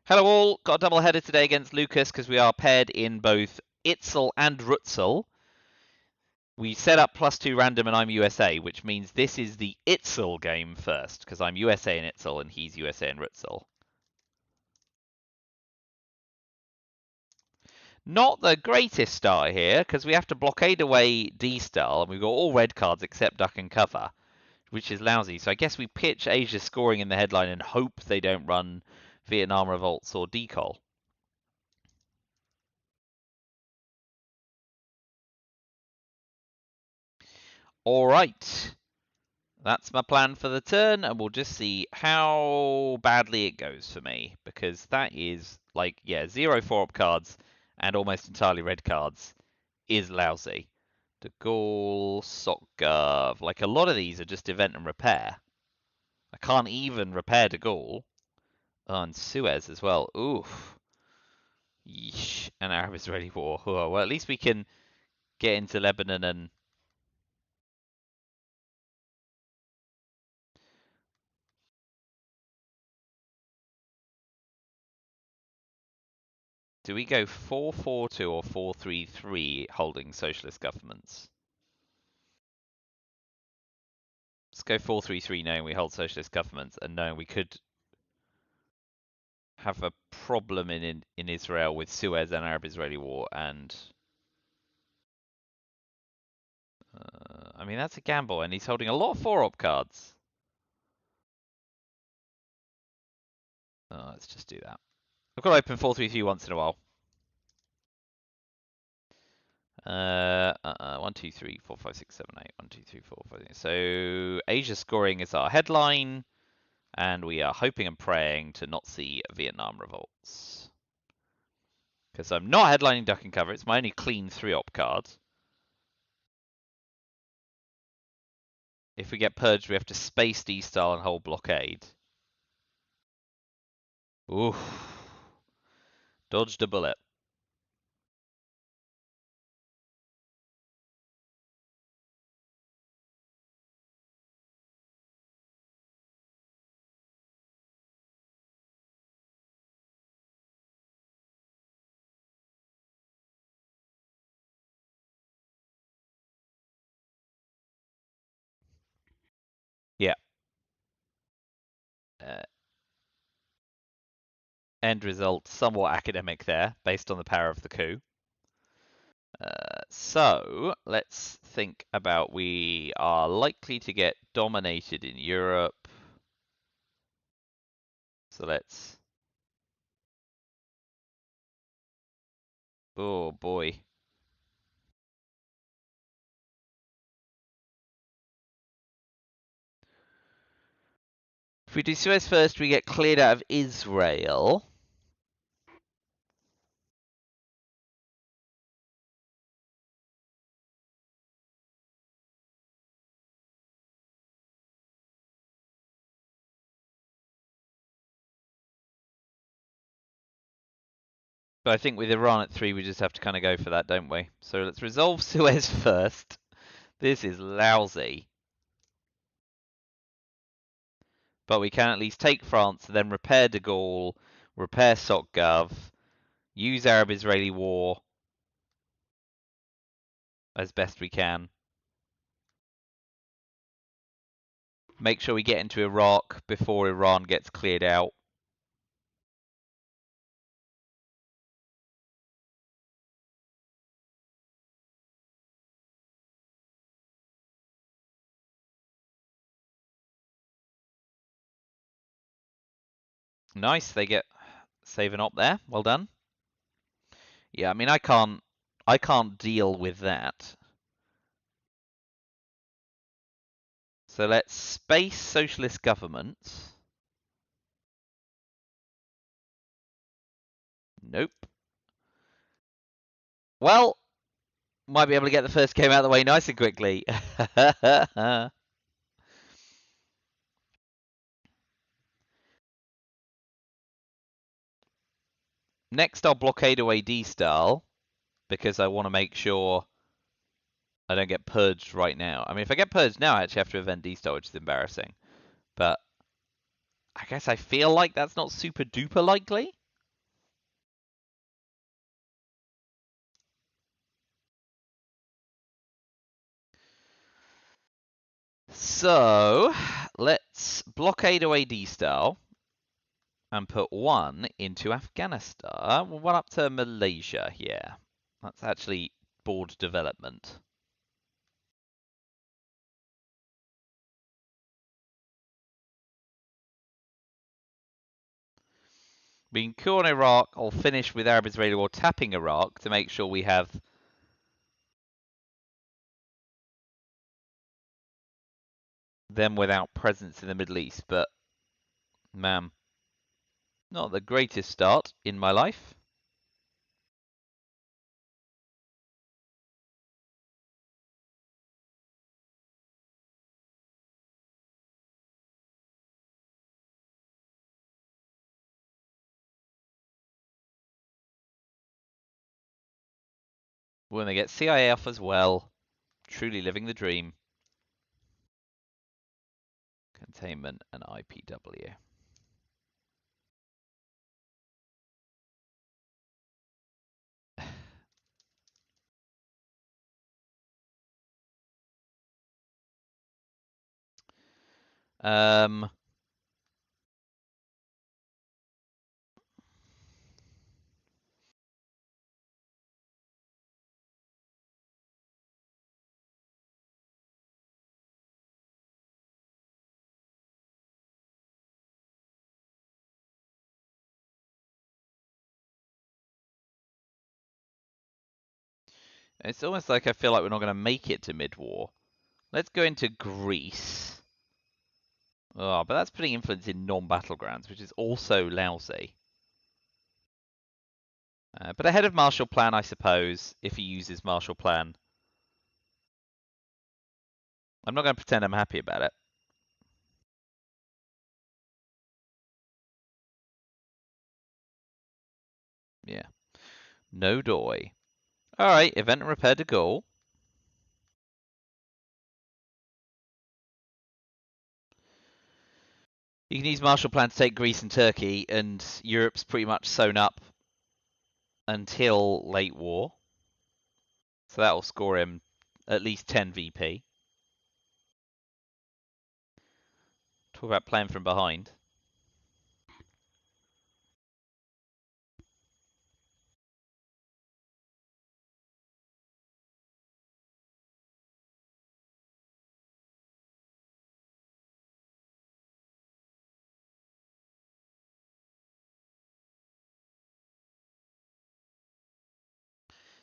Hello all, got a double header today against Lukas because we are paired in both ITSL and RTSL. We set up +2 random and I'm USA, which means this is the ITSL game first because I'm USA in ITSL and he's USA in RTSL. Not the greatest start here because we have to blockade away D-Style and we've got all red cards except duck and cover, which is lousy. So I guess we pitch Asia scoring in the headline and hope they don't run Vietnam revolts or decol. All right. That's my plan for the turn, and we'll just see how badly it goes for me, because that is, like, yeah, 0 4-up cards and almost entirely red cards is lousy. De Gaulle, Sokgov, like, a lot of these are just event and repair. I can't even repair De Gaulle. Oh, and Suez as well. Oof. Yeesh. And Arab-Israeli war. Oh, well, at least we can get into Lebanon and... Do we go 4-4-2 or 4-3-3 holding socialist governments? Let's go 4-3-3 knowing we hold socialist governments and knowing we could have a problem in Israel with Suez and Arab-Israeli war and... I mean, that's a gamble, and he's holding a lot of 4-op cards. Let's just do that. I've got to open 4-3-3 once in a while. 1, 2, 3, 4, 5, 6, 7, 8. 1, 2, 3, 4, 5, 6. So Asia scoring is our headline, and we are hoping and praying to not see Vietnam revolts. Because I'm not headlining duck and cover. It's my only clean 3-op card. If we get purged, we have to space D-Style and hold blockade. Oof. Dodged a bullet. Yeah. End result somewhat academic there, based on the power of the coup. So let's think about, we are likely to get dominated in Europe. So let's... Oh boy. If we do Suez first, we get cleared out of Israel. But I think with Iran at 3, we just have to kind of go for that, don't we? So let's resolve Suez first. This is lousy. But we can at least take France, then repair de Gaulle, repair Sokgov, use Arab-Israeli war as best we can. Make sure we get into Iraq before Iran gets cleared out. Nice, they get save an op there. Well done. Yeah, I mean I can't deal with that. So let's space socialist government. Nope. Well, might be able to get the first game out of the way nice and quickly. Next, I'll blockade away D-Style because I want to make sure I don't get purged right now. I mean, if I get purged now, I actually have to event D-Style, which is embarrassing. But I guess I feel like that's not super duper likely. So let's blockade away D-style and put one into Afghanistan. One up to Malaysia here. That's actually board development. Being cool on Iraq, I'll finish with Arab-Israeli war tapping Iraq to make sure we have them without presence in the Middle East. But, man, not the greatest start in my life. When they get CIA off as well, truly living the dream. Containment and IPW. Um, it's almost like I feel like we're not going to make it to mid-war. Let's go into Greece. Oh, but that's putting influence in non-battlegrounds, which is also lousy. But ahead of Marshall Plan, I suppose, if he uses Marshall Plan. I'm not going to pretend I'm happy about it. Yeah. No doy. Alright, event and repair de Gaulle. You can use Marshall Plan to take Greece and Turkey, and Europe's pretty much sewn up until late war. So that'll score him at least 10 VP. Talk about playing from behind.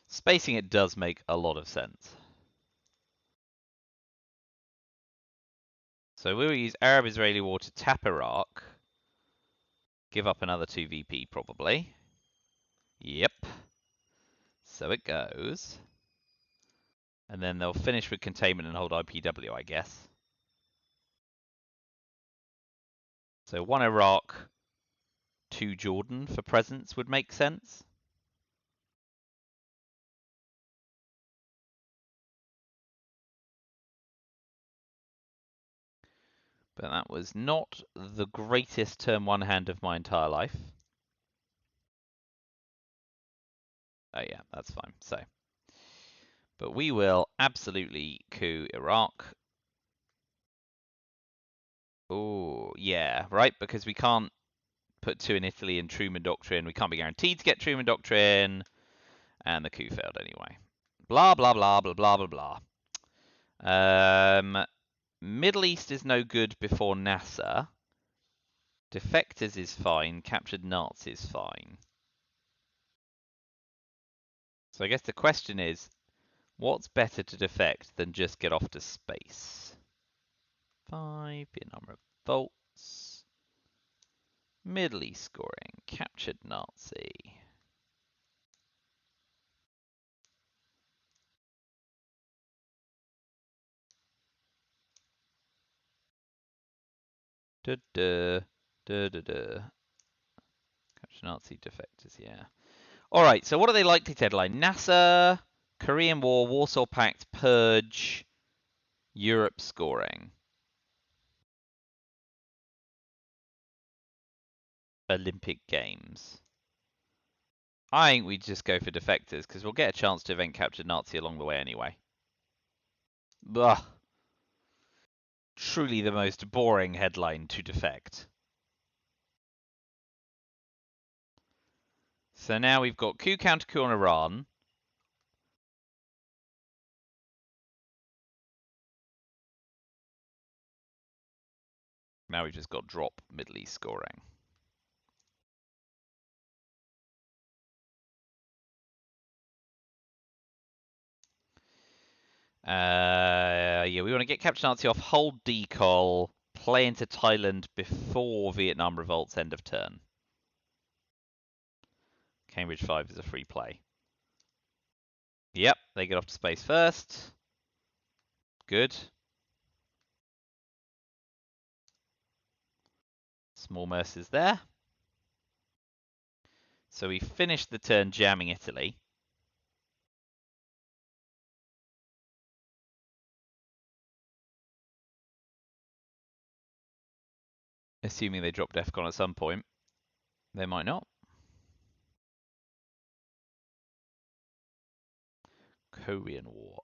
Spacing it does make a lot of sense. So we'll use Arab-Israeli war to tap Iraq. Give up another 2 VP probably. Yep. So it goes. And then they'll finish with containment and hold IPW, I guess. So 1 Iraq, 2 Jordan for presence would make sense. But that was not the greatest turn 1 hand of my entire life. Oh yeah, that's fine. So, but we will absolutely coup Iraq. Oh, yeah, right, because we can't put 2 in Italy in Truman Doctrine. We can't be guaranteed to get Truman Doctrine. And the coup failed anyway. Blah, blah, blah, blah, blah, blah, blah. Middle East is no good before NASA. Defectors is fine. Captured Nazis fine. So I guess the question is, what's better to defect than just get off to space? 5, Vietnam revolts. Middle East scoring. Captured Nazi. Duh, duh, duh, duh, duh. Captured Nazi defectors, yeah. Alright, so what are they likely to headline? NASA, Korean War, Warsaw Pact, Purge, Europe scoring. Olympic Games. I think we just go for defectors, because we'll get a chance to event capture Nazi along the way anyway. Ugh. truly the most boring headline to defect. So now we've got coup counter coup on Iran. Now we've just got drop Middle East scoring. Yeah, we want to get Captain Nazi off, hold decol, play into Thailand before Vietnam revolts end of turn. Cambridge 5 is a free play. Yep, they get off to space first. Good. Small mercies there. So we finished the turn jamming Italy. Assuming they drop DEFCON at some point. They might not. Korean War.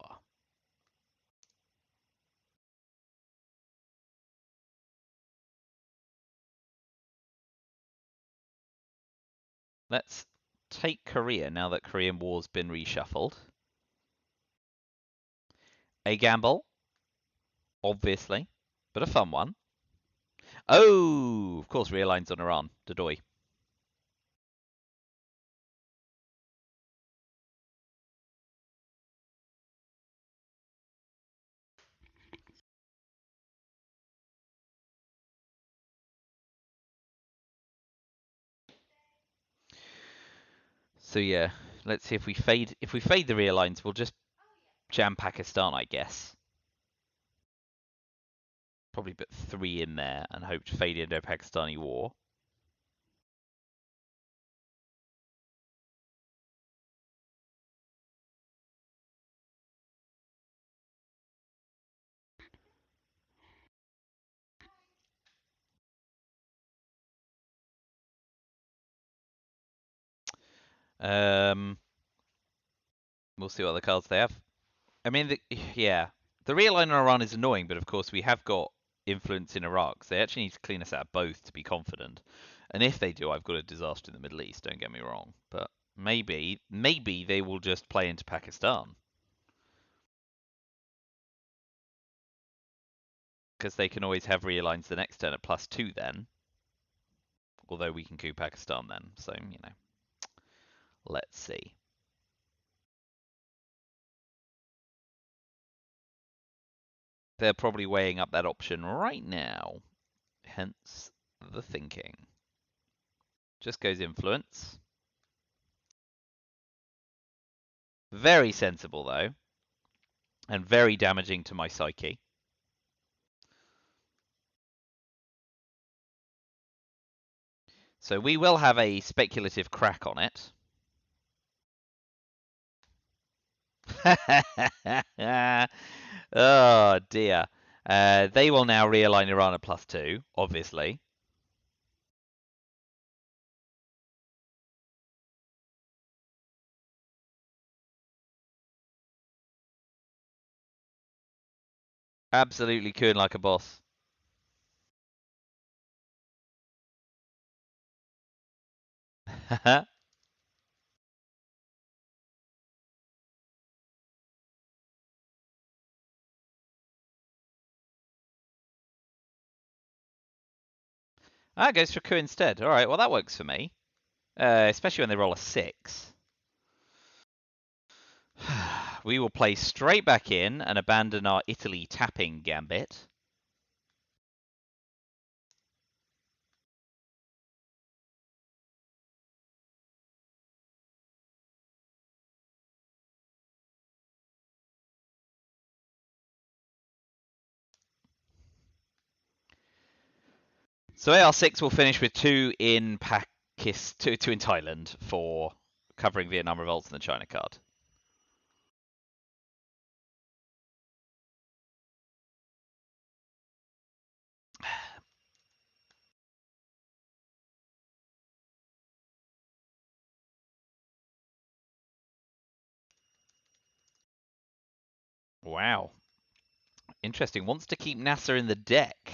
Let's take Korea now that Korean War's been reshuffled. A gamble, obviously, but a fun one. Oh, of course, realigns on Iran. Dadoy. So yeah, let's see if we fade. If we fade the realigns, we'll just jam Pakistan, I guess. Probably put 3 in there and hope to fade Indo-Pakistani war. We'll see what other cards they have. I mean, yeah, the realign on Iran is annoying, but of course we have got influence in Iraq, so they actually need to clean us out of both to be confident. And if they do, I've got a disaster in the Middle East. Don't get me wrong, but maybe they will just play into Pakistan because they can always have realigns the next turn at +2 then. Although we can coup Pakistan then, so you know, let's see. They're probably weighing up that option right now, hence the thinking. Just goes influence. Very sensible though, and very damaging to my psyche. So we will have a speculative crack on it. Oh dear. They will now realign Iran at +2, obviously. Absolutely cooing like a boss. Ah, goes for coup instead. All right, well that works for me. Especially when they roll a 6. We will play straight back in and abandon our Italy tapping gambit. So AR6 will finish with 2 in Pakistan, 2 in Thailand for covering Vietnam revolts in the China card. Wow. Interesting. Wants to keep NASA in the deck.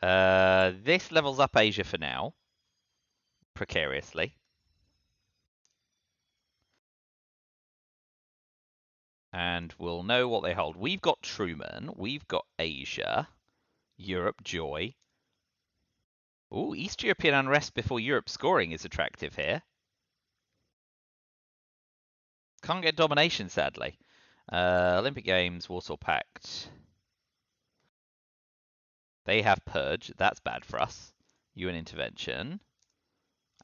This levels up Asia for now. Precariously. And we'll know what they hold. We've got Truman. We've got Asia. Europe, Joy. Ooh, East European unrest before Europe scoring is attractive here. Can't get domination, sadly. Olympic Games, Warsaw Pact. They have Purge. That's bad for us. UN intervention.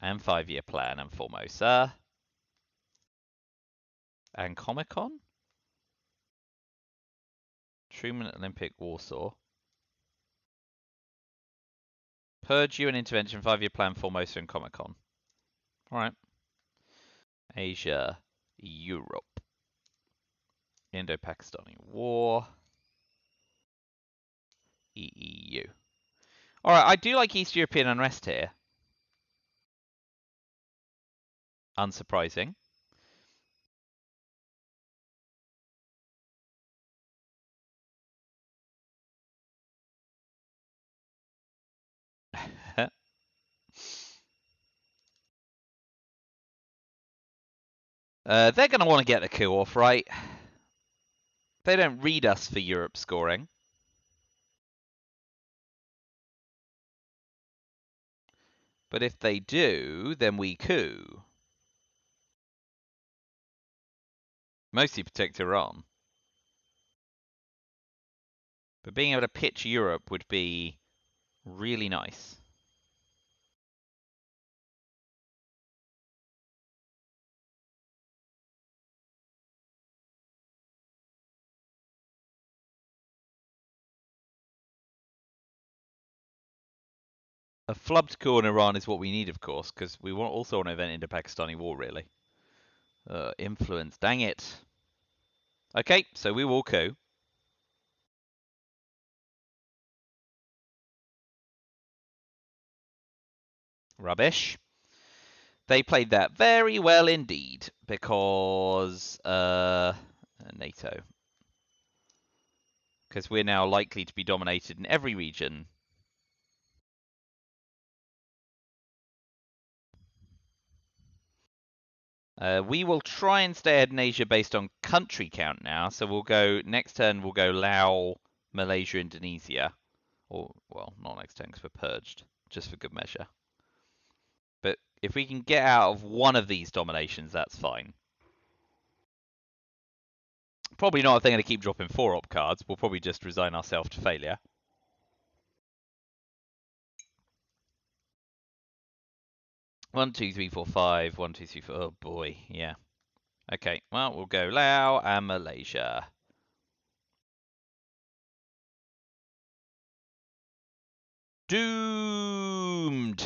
And 5-year plan and Formosa. And Comic-Con? Truman Olympic Warsaw. Purge, UN intervention, 5-year plan, Formosa, and Comic-Con. Alright. Asia, Europe. Indo-Pakistani War. EEU. Alright, I do like East European unrest here. Unsurprising. They're going to want to get the coup off, right? They don't read us for Europe scoring. But if they do, then we coup. Mostly protect Iran. But being able to pitch Europe would be really nice. A flubbed coup in Iran is what we need, of course, because we want also an event in the Pakistani war, really. Influence, dang it. Okay, so we will coup. Rubbish. They played that very well indeed, because NATO. Because we're now likely to be dominated in every region. We will try and stay ahead in Asia based on country count now. So we'll go, next turn we'll go Laos, Malaysia, Indonesia. Or, well, not next turn because we're purged, just for good measure. But if we can get out of one of these dominations, that's fine. Probably not if they're going to keep dropping 4-op cards. We'll probably just resign ourselves to failure. One, two, three, four, five. 1, 2, 3, 4. Oh boy, yeah. Okay, well, we'll go Laos and Malaysia. Doomed.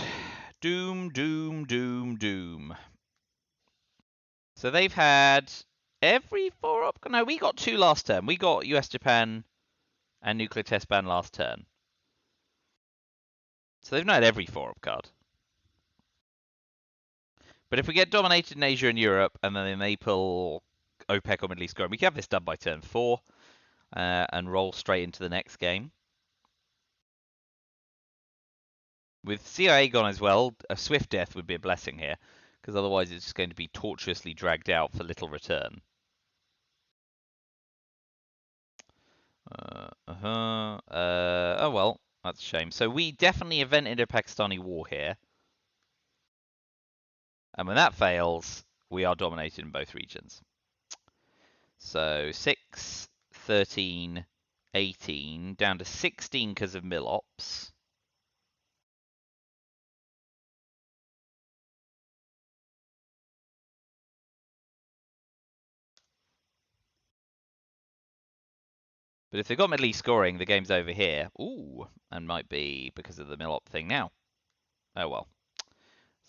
Doom, doom, doom, doom. So they've had every 4-op. No, we got 2 last turn. We got US, Japan, and nuclear test ban last turn. So they've not had every 4-op card. But if we get dominated in Asia and Europe, and then they pull OPEC or Middle East scoring, we can have this done by turn 4 and roll straight into the next game. With CIA gone as well, a swift death would be a blessing here, because otherwise it's just going to be tortuously dragged out for little return. Oh well, that's a shame. So we definitely event Indo-Pakistani war here. And when that fails, we are dominated in both regions. So 6, 13, 18, down to 16 because of mil-ops. But if they've got Middle East scoring, the game's over here. Ooh, and might be because of the mil-op thing now. Oh well.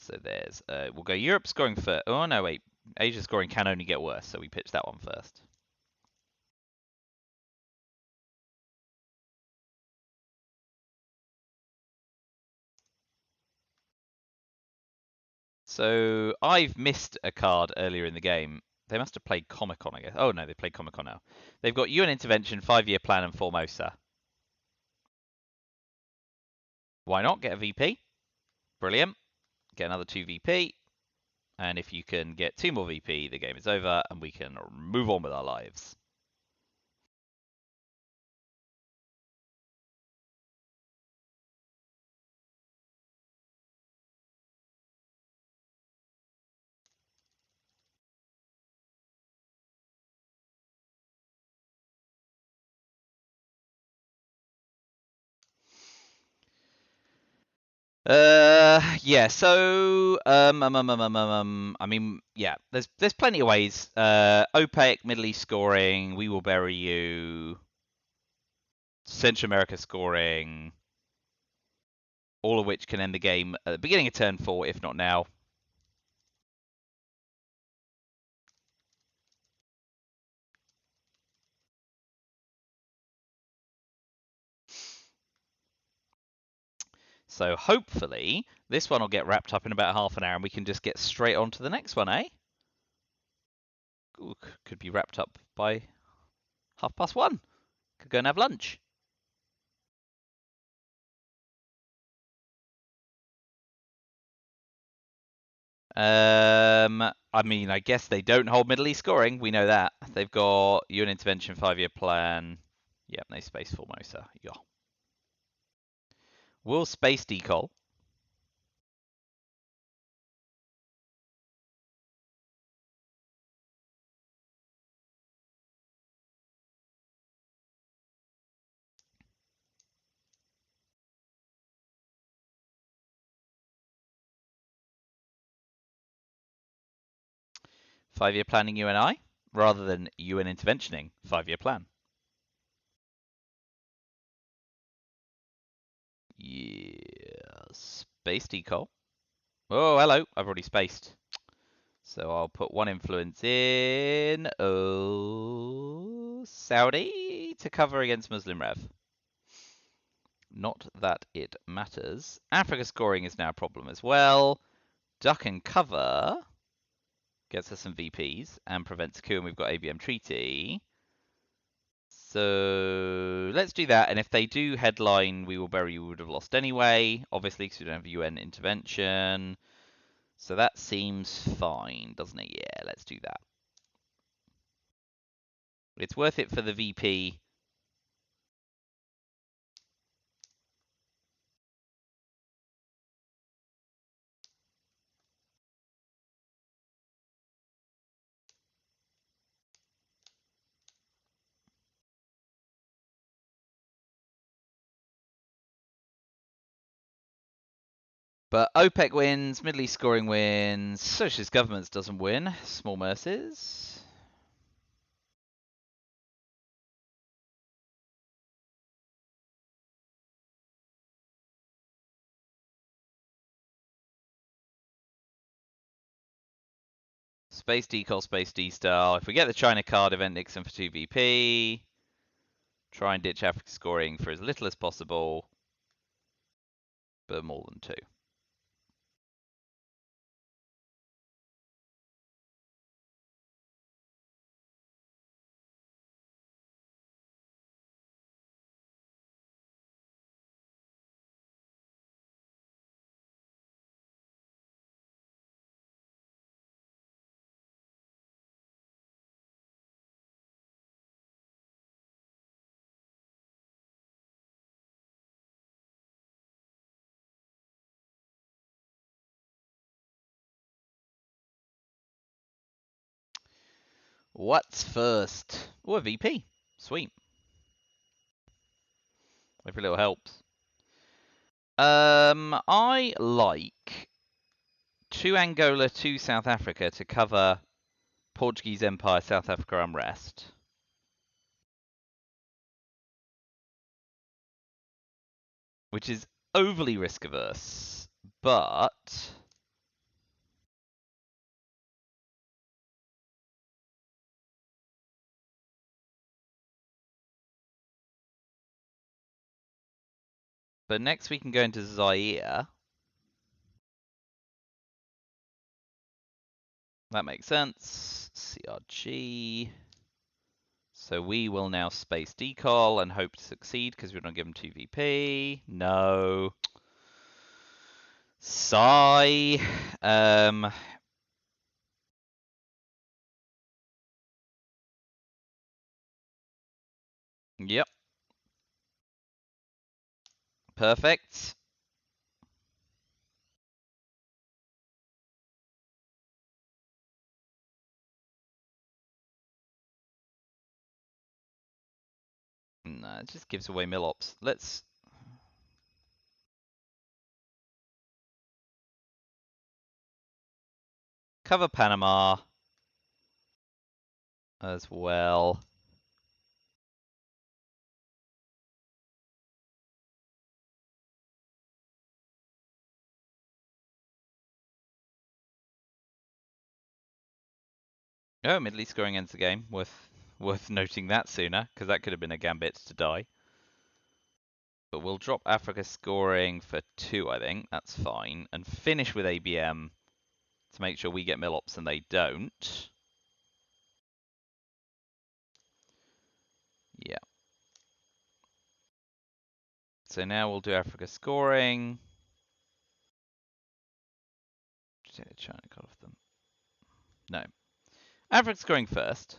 So there's, we'll go Europe scoring first. Oh no, wait. Asia scoring can only get worse, so we pitch that one first. So I've missed a card earlier in the game They must have played Comic-Con, I guess. Oh, no, they played Comic-Con now. They've got UN Intervention, 5-year plan, and Formosa. Why not? Get a VP. Brilliant. Get another 2 VP. And if you can get 2 more VP, the game is over, and we can move on with our lives. Yeah. So, I mean, yeah. There's plenty of ways. OPEC, Middle East scoring. We will bury you. Central America scoring. All of which can end the game at the beginning of turn 4, if not now. So hopefully this one will get wrapped up in about half an hour, and we can just get straight on to the next one, eh? Ooh, could be wrapped up by 1:30. Could go and have lunch. I mean, I guess they don't hold Middle East scoring. We know that. They've got UN intervention, 5-year plan. Yep, no space Formosa. Yeah. Will space decol. Five-year planning UNI rather than UN interventioning 5-year plan. Yeah, space decol. Oh, hello. I've already spaced. So I'll put 1 influence in Saudi to cover against Muslim Rev. Not that it matters. Africa scoring is now a problem as well. Duck and cover gets us some VPs and prevents a coup, and we've got ABM treaty. So let's do that. And if they do headline, we will bury you, would have lost anyway, obviously, because we don't have UN intervention. So that seems fine, doesn't it? Yeah, let's do that. It's worth it for the VP. But OPEC wins, Middle East scoring wins, Socialist governments doesn't win. Small mercies. Space decol, space D-style. If we get the China card, event Nixon for 2 VP. Try and ditch Africa scoring for as little as possible, but more than 2. What's first? Oh, a VP. Sweet. Every little helps. I like 2 Angola, 2 South Africa to cover Portuguese Empire, South Africa unrest. Which is overly risk averse, but next we can go into Zaire. That makes sense. That's CRG. So we will now space decol and hope to succeed because we're not given 2VP. No. Sigh. Yep. Perfect. No, it just gives away mill-ops. Let's... cover Panama as well. Oh, Middle East scoring ends the game. Worth noting that sooner, because that could have been a gambit to die. But we'll drop Africa scoring for 2, I think. That's fine. And finish with ABM to make sure we get mill-ops and they don't. Yeah. So now we'll do Africa scoring. China cut off them. No. Africa scoring first.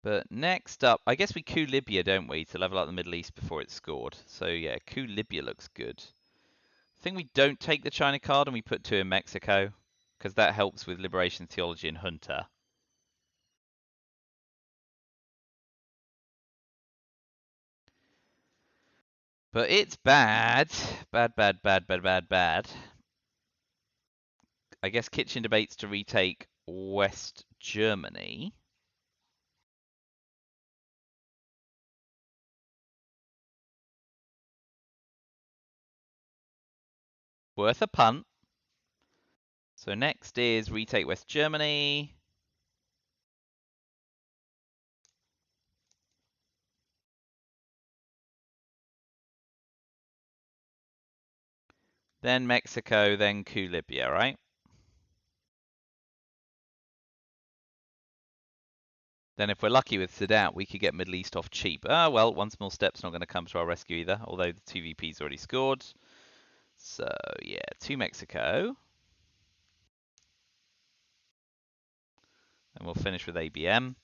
But next up, I guess we coup Libya, don't we, to level up the Middle East before it's scored. So yeah, coup Libya looks good. I think we don't take the China card and we put 2 in Mexico, because that helps with liberation theology and junta. But it's bad. Bad, bad, bad, bad, bad, bad. I guess kitchen debates to retake West Germany. Worth a punt. So next is retake West Germany. Then Mexico, then coup Libya, right? Then if we're lucky with Sadat, we could get Middle East off cheap. Ah, well, one small step's not going to come to our rescue either, although the 2VP's already scored. So, yeah, 2 Mexico. And we'll finish with ABM.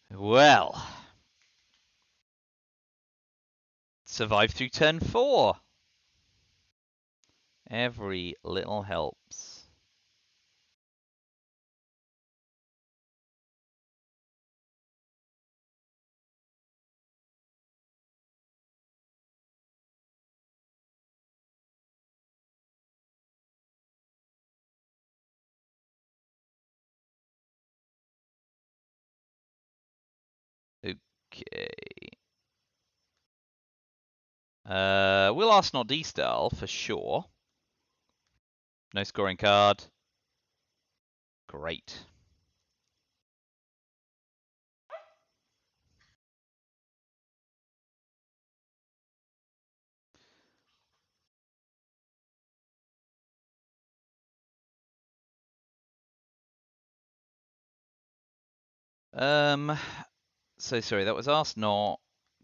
Well, survive through turn 4. Every little helps. Okay. We'll ask not D-Style for sure. No scoring card. Great. So sorry, that was asked not,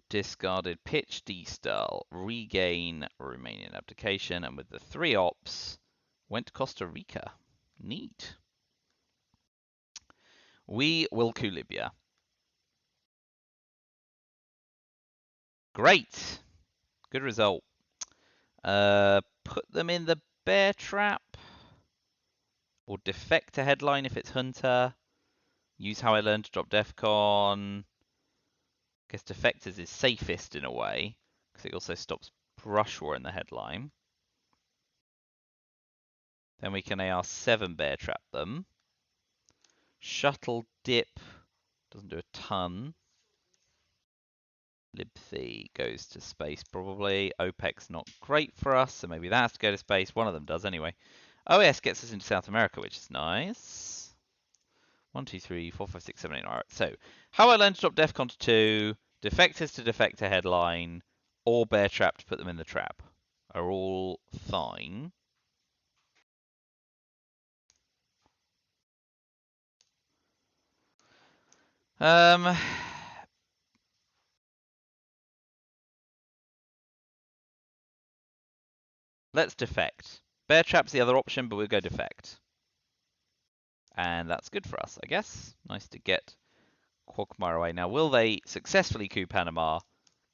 discarded, pitch D-Style, regain Romanian abdication, and with the 3 ops, went to Costa Rica. Neat. We will coup Libya. Great. Good result. Put them in the bear trap. Or defect a headline if it's Hunter. Use how I learned to drop Defcon. Guess defectors is safest in a way. because it also stops brush war in the headline. Then we can AR7 bear trap them. Shuttle dip doesn't do a ton. Libthy goes to space probably. OPEC's not great for us, so maybe that has to go to space. One of them does anyway. OAS gets us into South America, which is nice. 1, 2, 3, 4, 5, 6, 7, 8. Alright, so how I learned to drop DEFCON to 2, defectors to defector headline, or bear trap to put them in the trap are all fine. Let's defect. Bear trap's the other option, but we'll go defect. And that's good for us, I guess. Nice to get Quagmire away. Now, will they successfully coup Panama,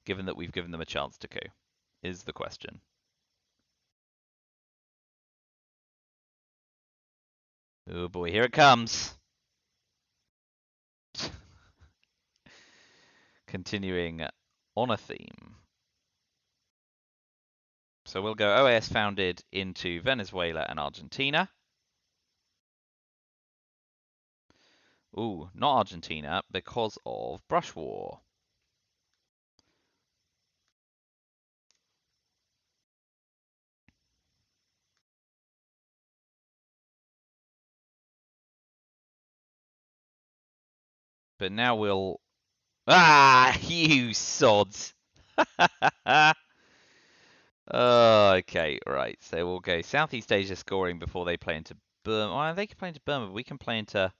given that we've given them a chance to coup? Is the question. Oh boy, here it comes. Continuing on a theme. So we'll go OAS founded into Venezuela and Argentina. Ooh, not Argentina, because of brush war. But now we'll... Ah, you sods! Okay, right. So we'll go Southeast Asia scoring before they play into Burma. Well, they can play into Burma, but we can play into...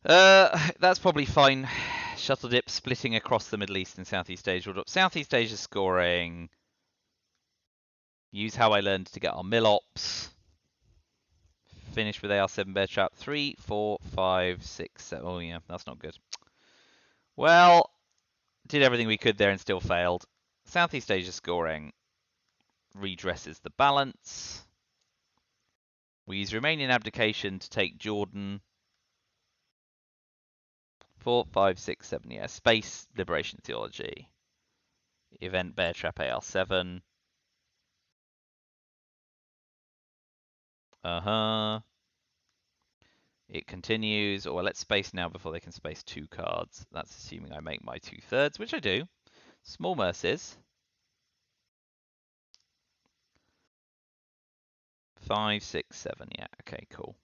That's probably fine. Shuttle dip splitting across the Middle East and Southeast Asia. We'll drop Southeast Asia scoring. Use how I learned to get our Millops. Finish with AR7 bear trap. 3, 4, 5, 6, 7. Oh yeah, that's not good. Well, did everything we could there and still failed. Southeast Asia scoring redresses the balance. We use Romanian abdication to take Jordan. 4, 5, 6, 7. Yeah, space liberation theology. Event bear trap AR7. It continues, or let's space now before they can space 2 cards. That's assuming I make my 2/3, which I do. Small mercies. 5, 6, 7. Yeah, okay, cool.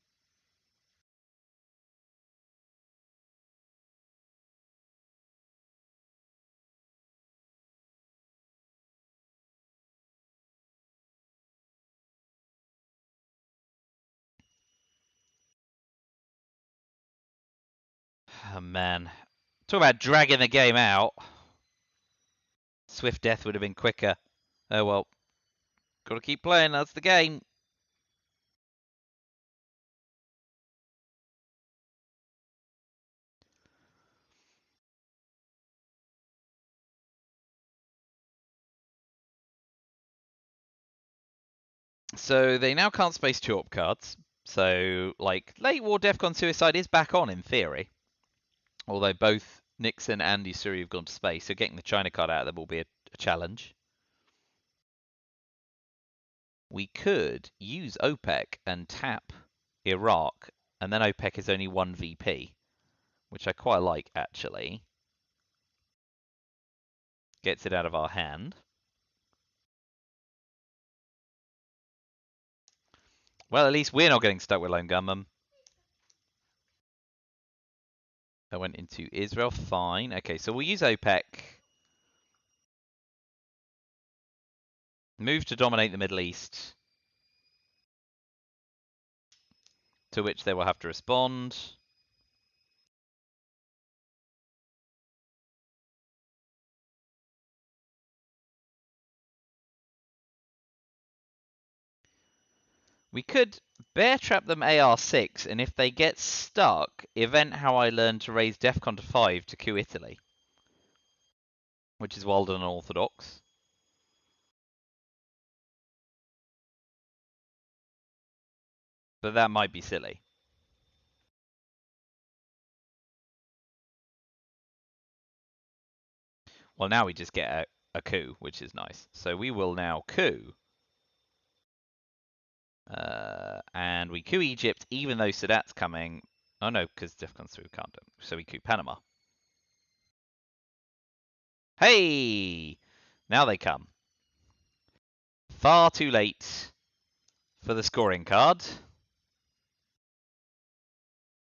Oh, man. Talk about dragging the game out. Swift death would have been quicker. Oh, well. Gotta keep playing, that's the game. So they now can't space 2 op cards. So, like, late war Defcon Suicide is back on in theory. Although both Nixon and Usuri have gone to space, so getting the China card out of them will be a challenge. We could use OPEC and tap Iraq, and then OPEC is only 1 VP, which I quite like, actually. Gets it out of our hand. Well, at least we're not getting stuck with lone gunmen. I went into Israel, fine. Okay, so we'll use OPEC. Move to dominate the Middle East. To which they will have to respond. We could bear trap them AR6, and if they get stuck, event how I learned to raise Defcon to 5 to coup Italy. Which is wild and unorthodox. But that might be silly. Well, now we just get a coup, which is nice. So we will now coup. And we coup Egypt, even though Sadat's coming. Oh no, because Defcon's 3 we can't do it. So we coup Panama. Hey! Now they come. Far too late for the scoring card.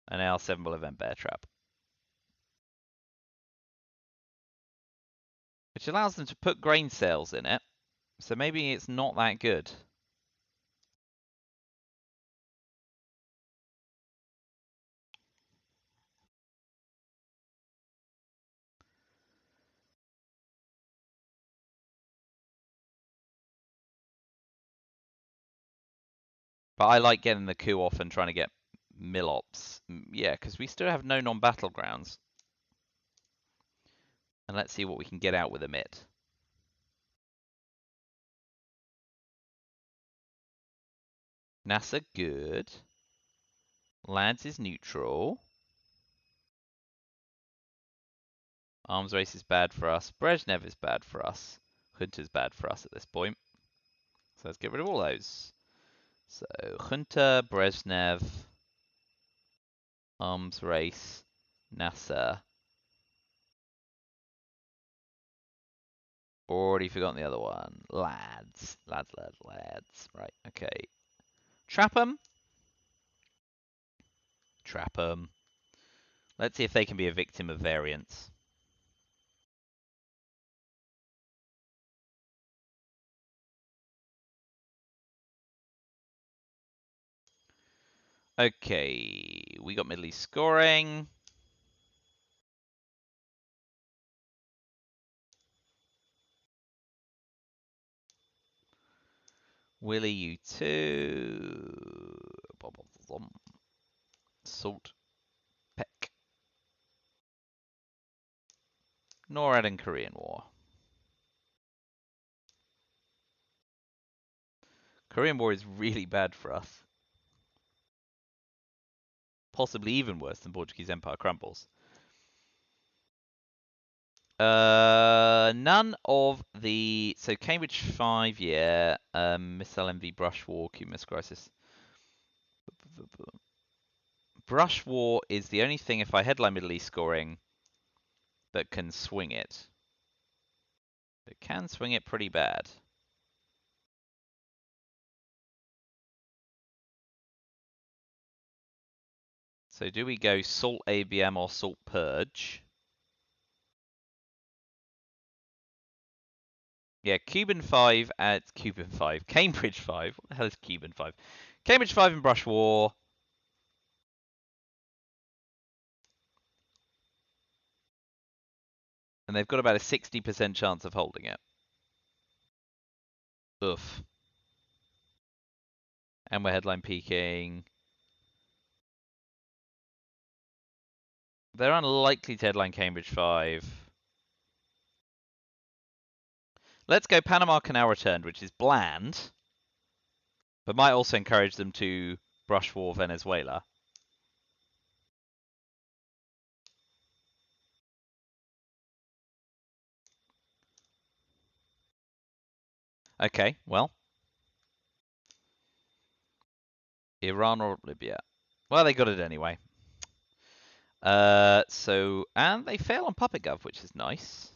And AR7 will event bear trap. Which allows them to put grain sales in it. So maybe it's not that good. But I like getting the coup off and trying to get Millops. Yeah, because we still have no non-battlegrounds. And let's see what we can get out with Emit. NASA, good. Lads is neutral. Arms race is bad for us. Brezhnev is bad for us. Junta's bad for us at this point. So let's get rid of all those. So Junta, Brezhnev, arms race, NASA. Already forgotten the other one. Lads. Lads. Right, okay. Trap 'em. Trap 'em. Let's see if they can be a victim of variance. Okay, we got Middle East scoring. Willie, you too. Salt. Peck. NORAD and Korean War. Korean War is really bad for us. Possibly even worse than Portuguese Empire crumbles. None of the... So Cambridge 5, yeah. Missile MV Brush War, Cumulus Crisis. Brush War is the only thing, if I headline Middle East scoring, that can swing it. It can swing it pretty bad. So do we go Salt ABM or Salt Purge? Yeah, Cuban 5 at Cuban 5. Cambridge 5. What the hell is Cuban 5? Cambridge 5 in Brush War. And they've got about a 60% chance of holding it. Oof. And we're headline peaking. They're unlikely to headline Cambridge 5. Let's go Panama Canal returned, which is bland. But might also encourage them to brush war Venezuela. Okay, well. Iran or Libya. Well, they got it anyway. And they fail on Puppet Gov, which is nice.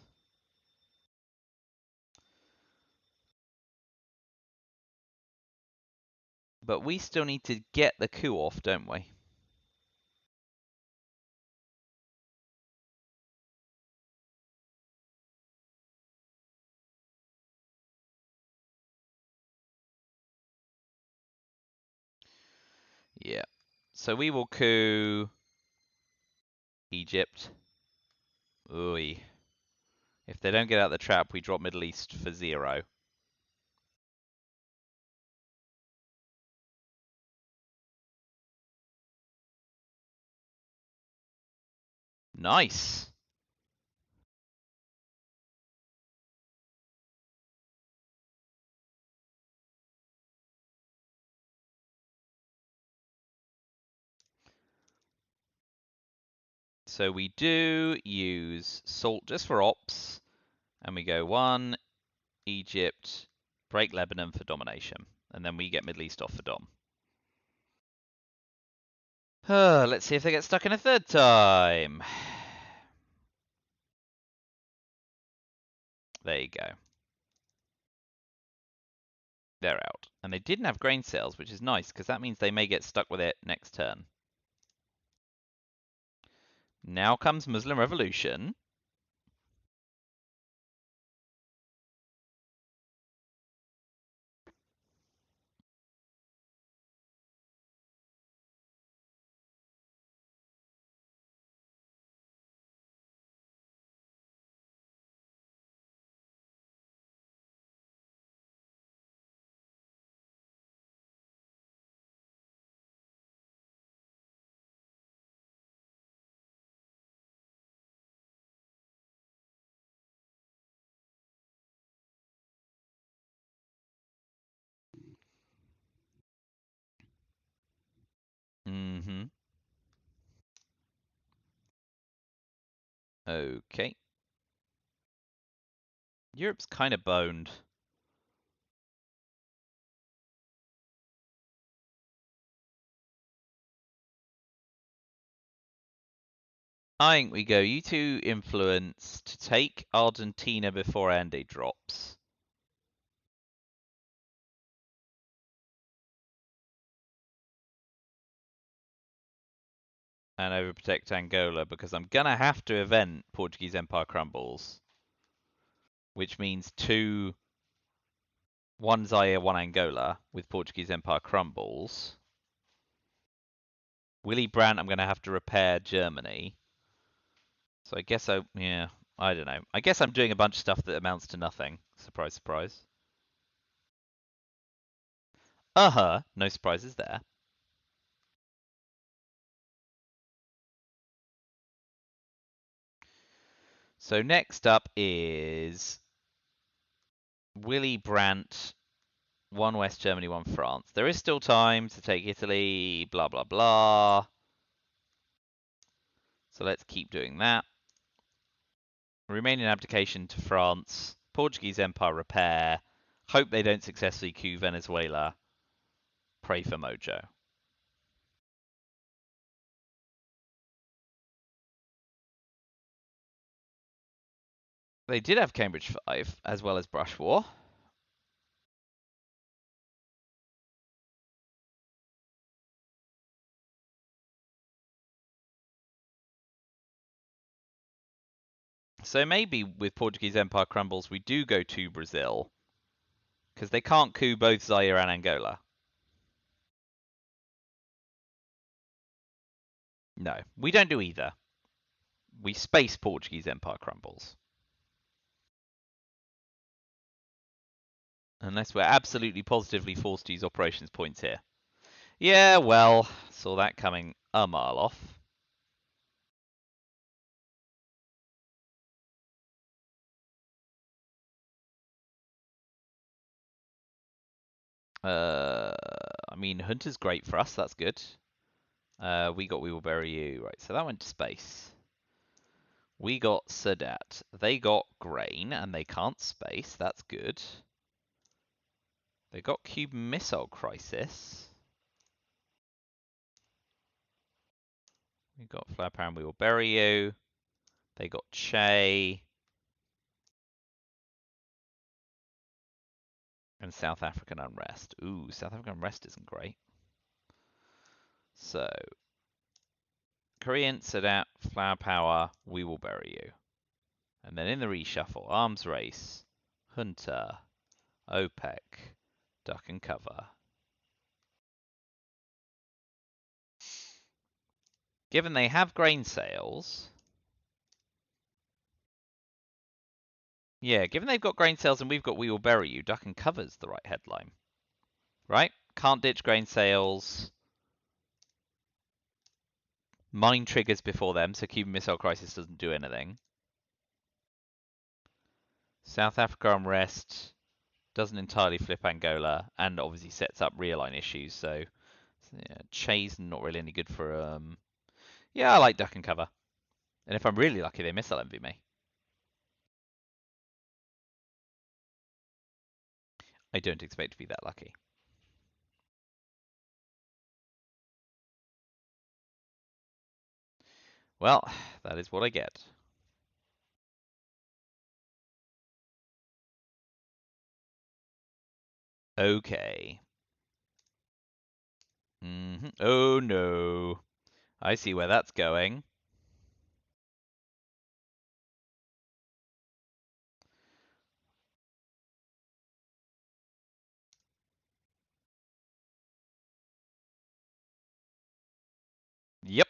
But we still need to get the coup off, don't we? Yeah. So we will coup Egypt. Ooh. If they don't get out of the trap, we drop Middle East for 0. Nice. So we do use salt just for ops, and we go 1, Egypt, break Lebanon for domination, and then we get Middle East off for dom. Let's see if they get stuck in a third time. There you go. They're out. And they didn't have grain sales, which is nice, because that means they may get stuck with it next turn. Now comes Muslim Revolution. Mm-hmm. Okay. Europe's kind of boned. I think we go U2 influence to take Argentina before Andy drops. And overprotect Angola, because I'm going to have to event Portuguese Empire crumbles. Which means 1 Zaire, 1 Angola with Portuguese Empire crumbles. Willy Brandt, I'm going to have to repair Germany. So I guess I don't know. I guess I'm doing a bunch of stuff that amounts to nothing. Surprise, surprise. No surprises there. So next up is Willy Brandt, 1 West Germany, 1 France. There is still time to take Italy, blah, blah, blah. So let's keep doing that. Romanian abdication to France. Portuguese Empire repair. Hope they don't successfully coup Venezuela. Pray for Mojo. They did have Cambridge 5, as well as Brush War. So maybe with Portuguese Empire crumbles, we do go to Brazil. Because they can't coup both Zaire and Angola. No, we don't do either. We space Portuguese Empire crumbles. Unless we're absolutely positively forced to use operations points here. Yeah, well, saw that coming a mile off. I mean, Hunter's great for us. That's good. We will bury you. Right, so that went to space. We got Sadat. They got grain, and they can't space. That's good. They got Cuban Missile Crisis. We got Flower Power, and we will bury you. They got Che. And South African Unrest. Ooh, South African Unrest isn't great. So, Korean, Sadat, Flower Power, we will bury you. And then in the reshuffle, Arms Race, Hunter, OPEC, Duck and Cover. Given they have grain sales... Yeah, given they've got grain sales and we've got We Will Bury You, Duck and Cover's the right headline. Right? Can't ditch grain sales. Mine triggers before them, so Cuban Missile Crisis doesn't do anything. South Africa unrest doesn't entirely flip Angola, and obviously sets up realign issues. So yeah, Che's not really any good for. Yeah, I like duck and cover, and if I'm really lucky, they missile envy me. I don't expect to be that lucky. Well, that is what I get. Okay. Oh no. I see where that's going. Yep.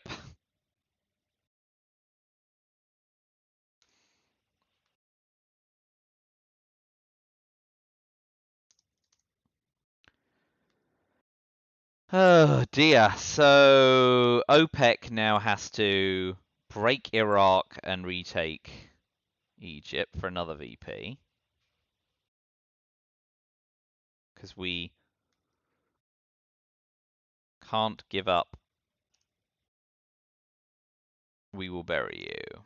Oh dear. So OPEC now has to break Iraq and retake Egypt for another VP. Because we can't give up. We will bury you.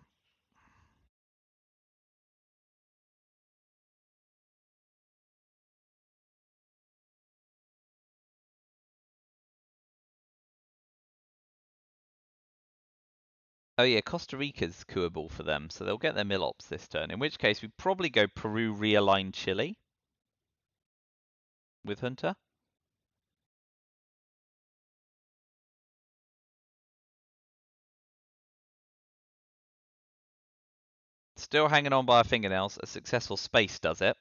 Oh yeah, Costa Rica's coupable for them, so they'll get their Milops this turn. In which case, we probably go Peru realign Chile with Junta. Still hanging on by our fingernails. A successful space does it,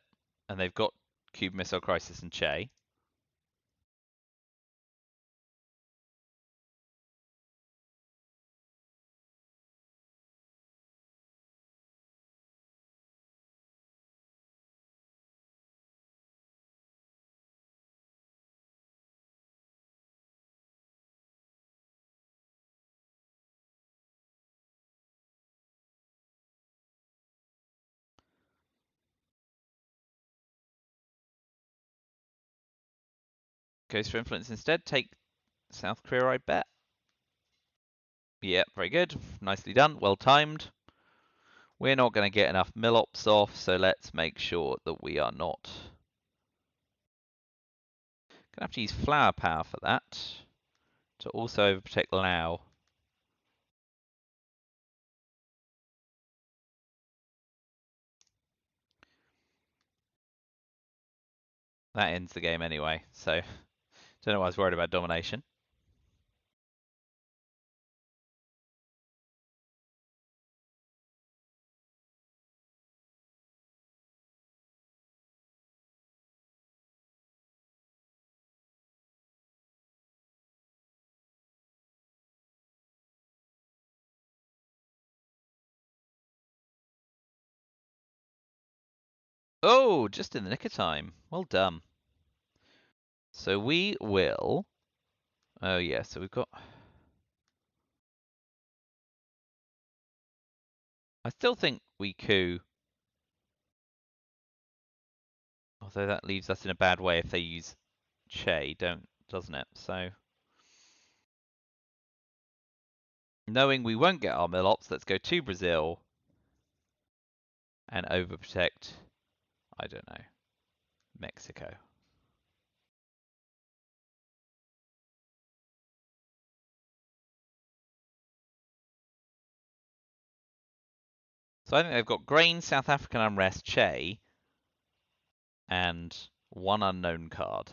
and they've got Cube Missile Crisis and Che. Goes for influence instead. Take South Korea, I bet. Yeah, very good. Nicely done. Well timed. We're not going to get enough Milops off, so let's make sure that we are not. Gonna have to use flower power for that to also overprotect Lao. That ends the game anyway, so don't know why I was worried about domination. Oh, just in the nick of time. Well done. So we will. Oh yeah, so we've got. I still think we coup. Although that leaves us in a bad way if they use Che, doesn't it? So knowing we won't get our Milops, let's go to Brazil and overprotect. I don't know, Mexico. So I think they've got Grain, South African Unrest, Che, and one unknown card.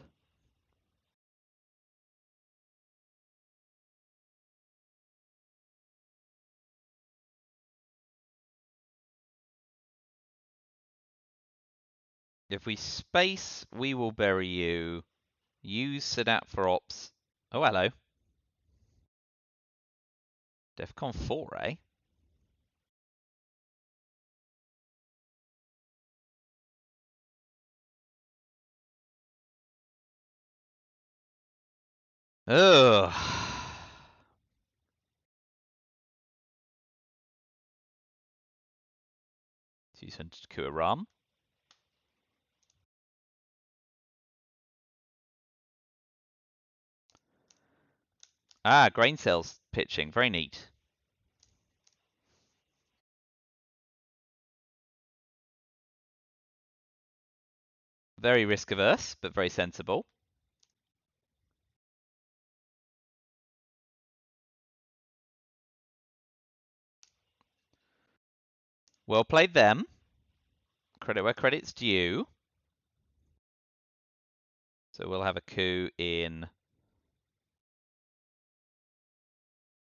If we space, we will bury you. Use Sadat for ops. Oh, hello. Defcon 4, eh? Ugh. So you send to Kuaram. Ah, grain sales pitching. Very neat. Very risk averse, but very sensible. Well played them. Credit where credit's due. So we'll have a coup in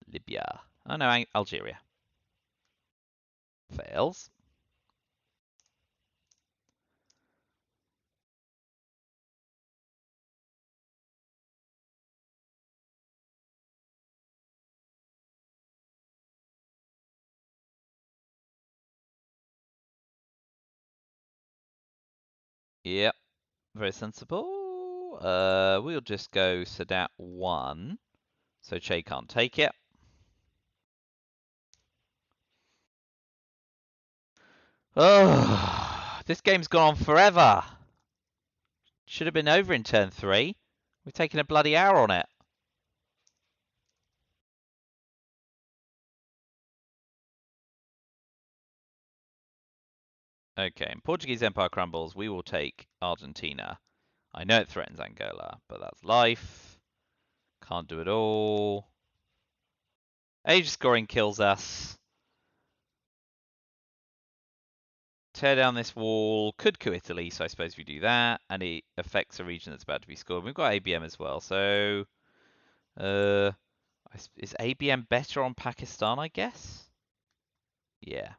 Libya. Oh no, Algeria. Fails. Yep, very sensible. We'll just go Sadat 1, so Che can't take it. Oh, this game's gone on forever. Should have been over in turn 3. We've taken a bloody hour on it. Okay, in Portuguese Empire crumbles, we will take Argentina. I know it threatens Angola, but that's life. Can't do it all. Age scoring kills us. Tear down this wall. Could coup Italy, so I suppose we do that. And it affects a region that's about to be scored. We've got ABM as well, so... is ABM better on Pakistan, I guess? Yeah.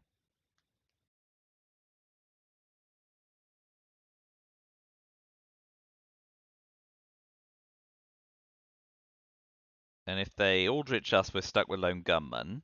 And if they Aldrich us, we're stuck with lone gunmen.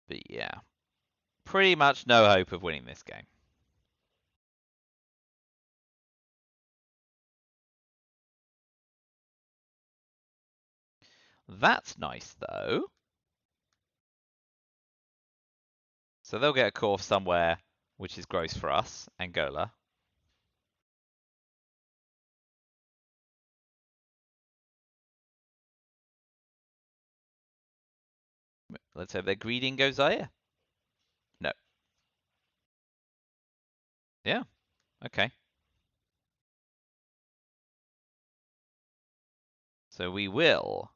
But yeah. Pretty much no hope of winning this game. That's nice, though. So they'll get a core somewhere, which is gross for us, Angola. Let's hope their greeting goes higher. No. Yeah. Okay. So we will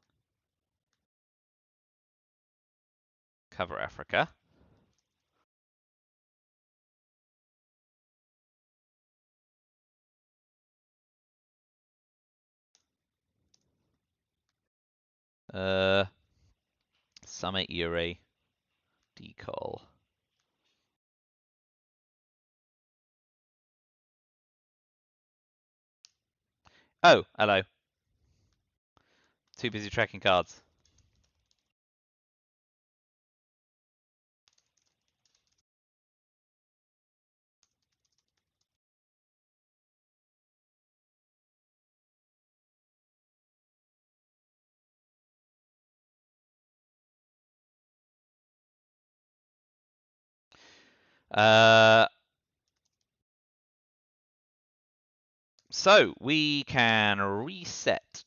cover Africa. Summit Uri. Decol. Oh, hello. Too busy tracking cards. So we can reset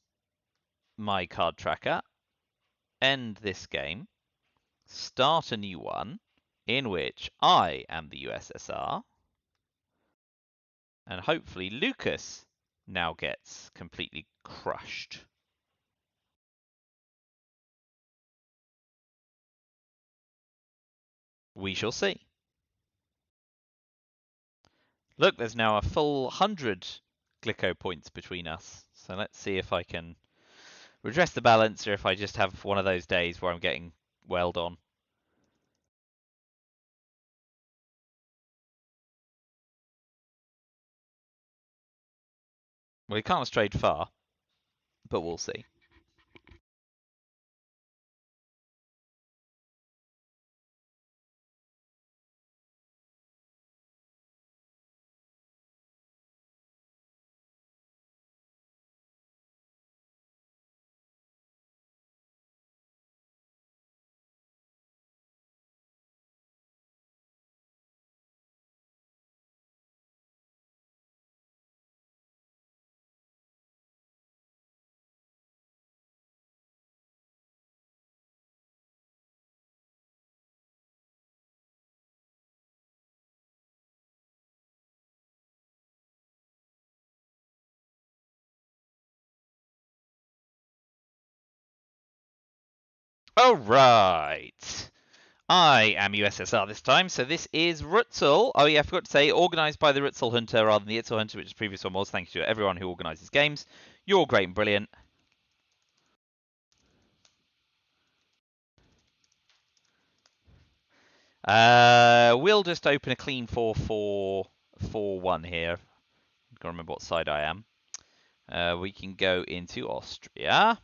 my card tracker, end this game, start a new one in which I am the USSR, and hopefully Lucas now gets completely crushed. We shall see. Look, there's now a full 100 Glico points between us. So let's see if I can redress the balance or if I just have one of those days where I'm getting welled on. Well, he can't have strayed far, but we'll see. All right. I am USSR this time, so this is RTSL. Oh yeah, I forgot to say, organised by the RTSL Hunter rather than the ITSL Hunter, which the previous one was. Thank you to everyone who organises games. You're all great and brilliant. We'll just open a clean 4-4-4-1 here. I've got to remember what side I am. We can go into Austria.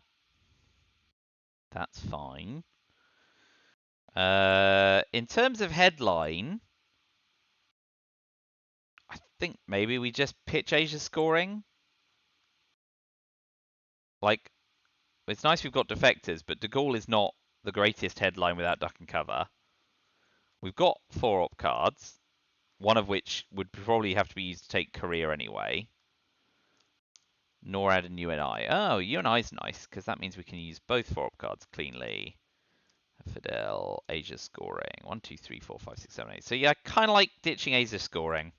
That's fine. In terms of headline, I think maybe we just pitch Asia scoring. Like, it's nice we've got defectors, but De Gaulle is not the greatest headline without duck and cover. We've got 4-op cards, one of which would probably have to be used to take Korea anyway. NORAD and UNI. Oh, UNI's nice, because that means we can use both 4-op cards cleanly. Fidel, Asia scoring. 1, 2, 3, 4, 5, 6, 7, 8. So yeah, I kind of like ditching Asia scoring.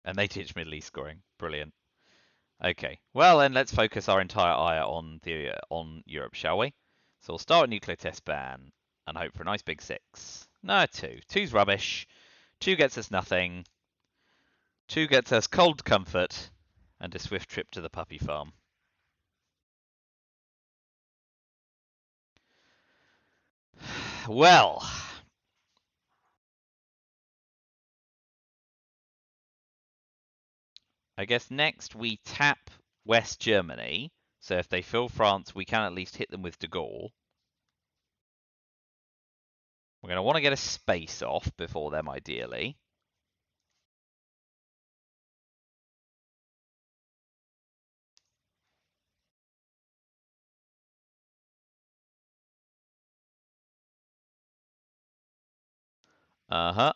And they ditch Middle East scoring. Brilliant. Okay, well then let's focus our entire ire on Europe, shall we? So we'll start a nuclear test ban and hope for a nice big 6. No, 2. 2's rubbish. 2 gets us nothing. 2 gets us cold comfort and a swift trip to the puppy farm. Well, I guess next we tap West Germany. So if they fill France, we can at least hit them with De Gaulle. We're going to want to get a space off before them, ideally. Uh-huh.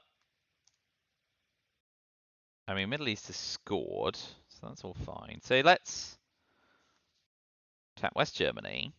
I mean, Middle East has scored, so that's all fine. So let's tap West Germany.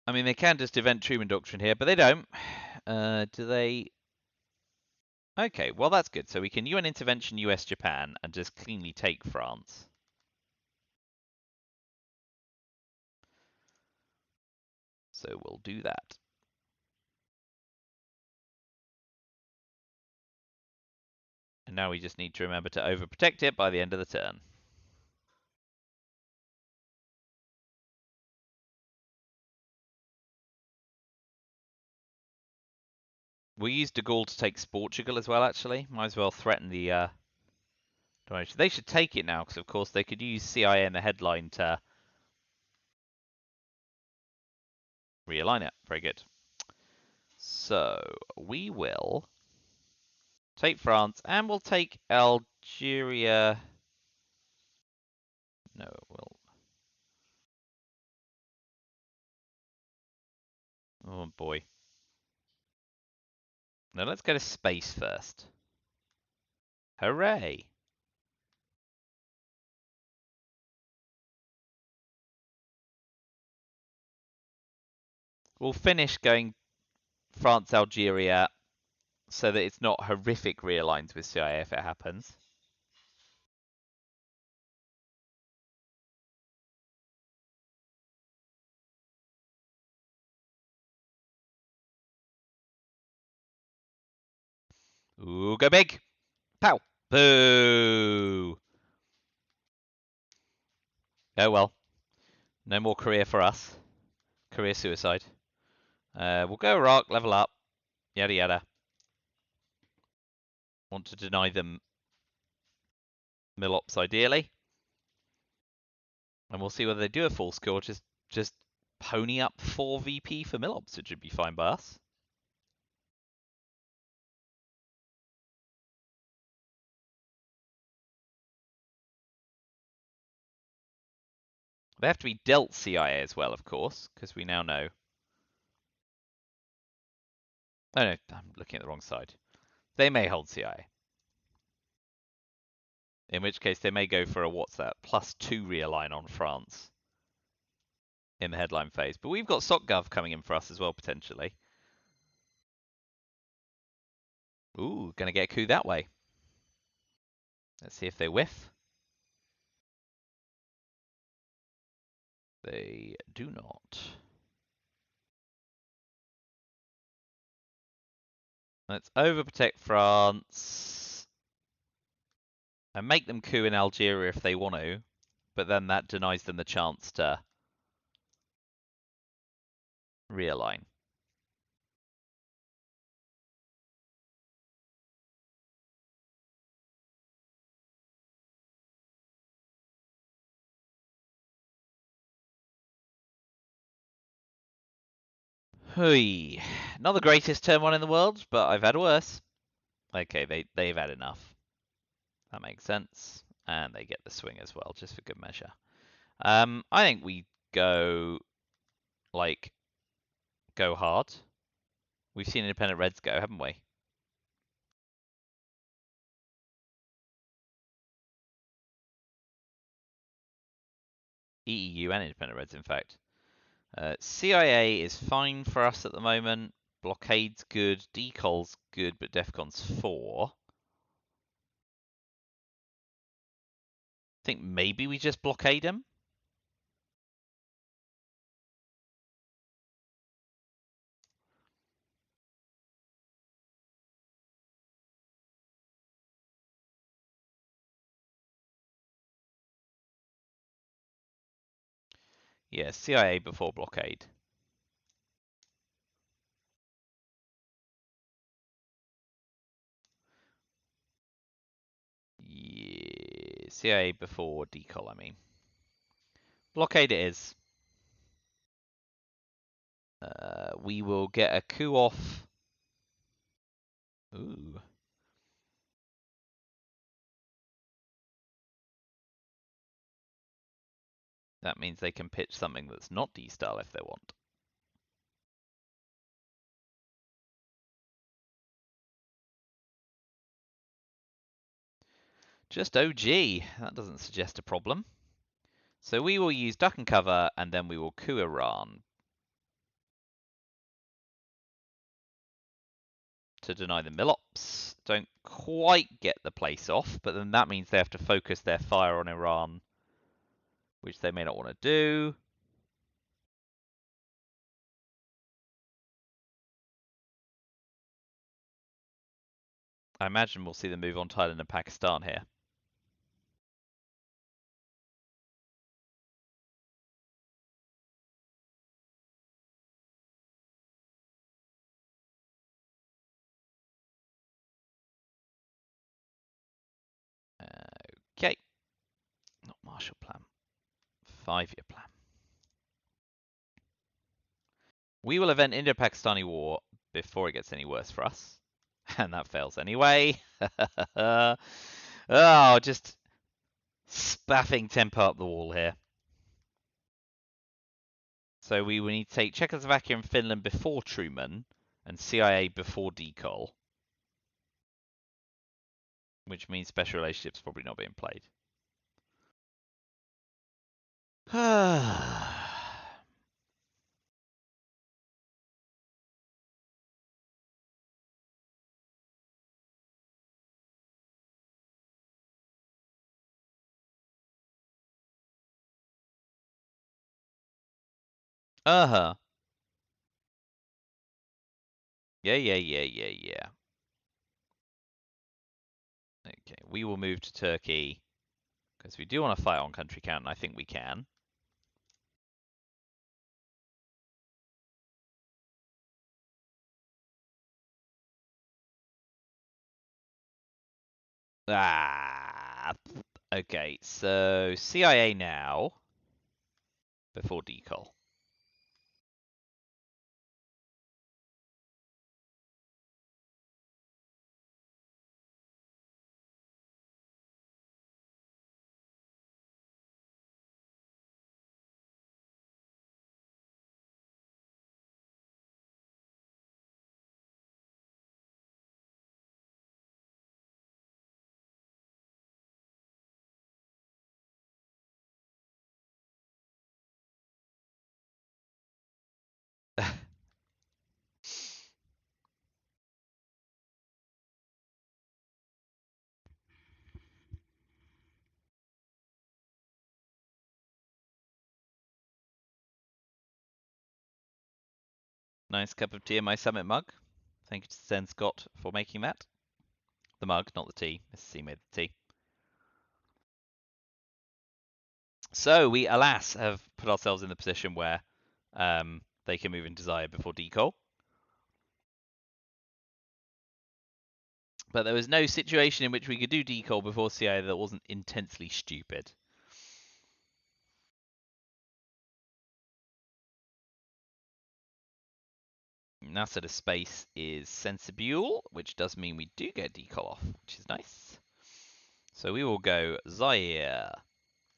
I mean, they can just event Truman Doctrine here, but they don't. Do they? Okay, well, that's good. So we can UN intervention US Japan and just cleanly take France. So we'll do that. And now we just need to remember to overprotect it by the end of the turn. We'll use De Gaulle to take Portugal as well, actually. Might as well threaten the donation. They should take it now, because of course they could use CIA in the headline to realign it. Very good. So we will take France, and we'll take Algeria. No, we'll... Oh boy. No, let's go to space first. Hooray! We'll finish going France, Algeria, so that it's not horrific realigns with CIA if it happens. Ooh, go big! Pow! Boo! Oh well. No more career for us. Career suicide. We'll go Iraq, level up. Yada yada. Want to deny them Milops ideally. And we'll see whether they do a full score, just pony up 4 VP for Millops, which would be fine by us. They have to be dealt CIA as well, of course, because we now know. Oh no, I'm looking at the wrong side. They may hold CIA. In which case they may go for a, what's that, +2 realign on France in the headline phase. But we've got SocGov coming in for us as well, potentially. Ooh, gonna get a coup that way. Let's see if they whiff. They do not. Let's overprotect France and make them coup in Algeria if they want to, but then that denies them the chance to realign. Hui. Not the greatest turn one in the world, but I've had worse. Okay, they've had enough. That makes sense. And they get the swing as well, just for good measure. I think we go, like, go hard. We've seen independent reds go, haven't we? EEU and independent reds, in fact. CIA is fine for us at the moment. Blockade's good. Decol's good, but Defcon's 4. I think maybe we just blockade him. Yeah, CIA before blockade. Yeah, CIA before decol, I mean. Blockade it is. We will get a coup off. Ooh. That means they can pitch something that's not D-style if they want. Just OG. That doesn't suggest a problem. So we will use duck and cover, and then we will coup Iran to deny the Millops. Don't quite get the place off, but then that means they have to focus their fire on Iran, which they may not want to do. I imagine we'll see them move on Thailand and Pakistan here. Okay. Not Marshall Plan. 5-year plan. We will event Indo-Pakistani war before it gets any worse for us. And that fails anyway. Oh, just spaffing tempo up the wall here. So we will need to take Czechoslovakia and Finland before Truman and CIA before decol. Which means special relationships probably not being played. Uh-huh. Yeah. Okay, we will move to Turkey because we do want to fight on country count, and I think we can. Ah, okay, so CIA now. before decol. Nice cup of tea in my Summit mug. Thank you to Zen Scott for making that. The mug, not the tea. Mrs. C made the tea. So we, alas, have put ourselves in the position where they can move in desire before decol. But there was no situation in which we could do decol before CI that wasn't intensely stupid. Now set of space is sensible, which does mean we do get decol off, which is nice. So we will go Zaire,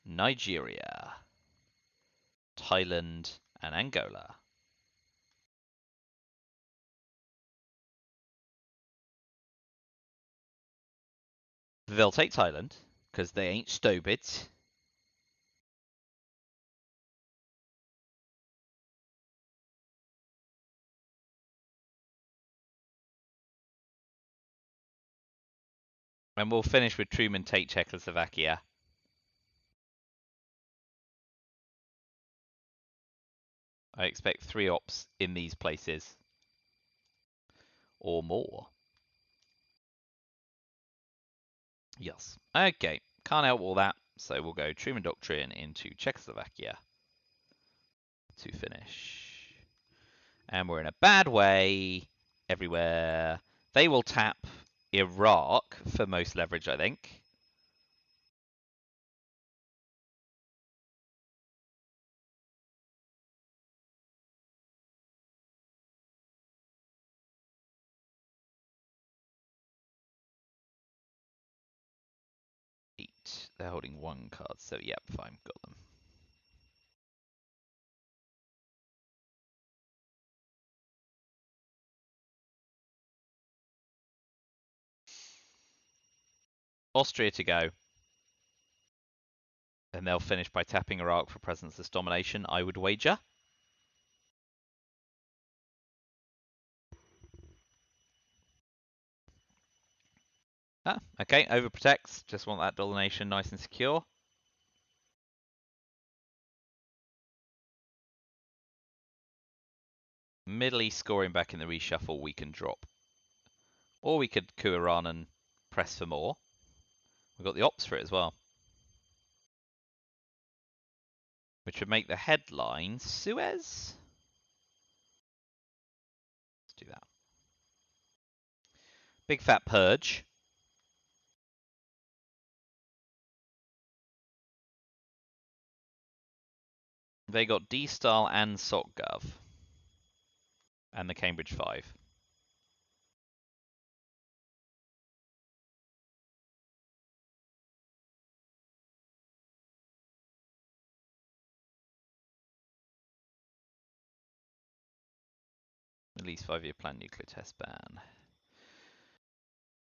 Nigeria, Thailand, and Angola. They'll take Thailand, because they ain't stupid. And we'll finish with Truman take Czechoslovakia. I expect 3 ops in these places. Or more. Yes. Okay. Can't help all that. So we'll go Truman Doctrine into Czechoslovakia to finish. And we're in a bad way everywhere. They will tap Iraq for most leverage, I think. They're holding 1 card, so yep, fine, got them. Austria to go. And they'll finish by tapping Iraq for presence-less domination, I would wager. Ah, okay, overprotects. Just want that domination nice and secure. Middle East scoring back in the reshuffle, we can drop. Or we could coup Iran and press for more. We've got the ops for it as well. Which would make the headline Suez. Let's do that. Big fat purge. They got D-Style and SOCGov. And the Cambridge 5. At least 5-year plan nuclear test ban.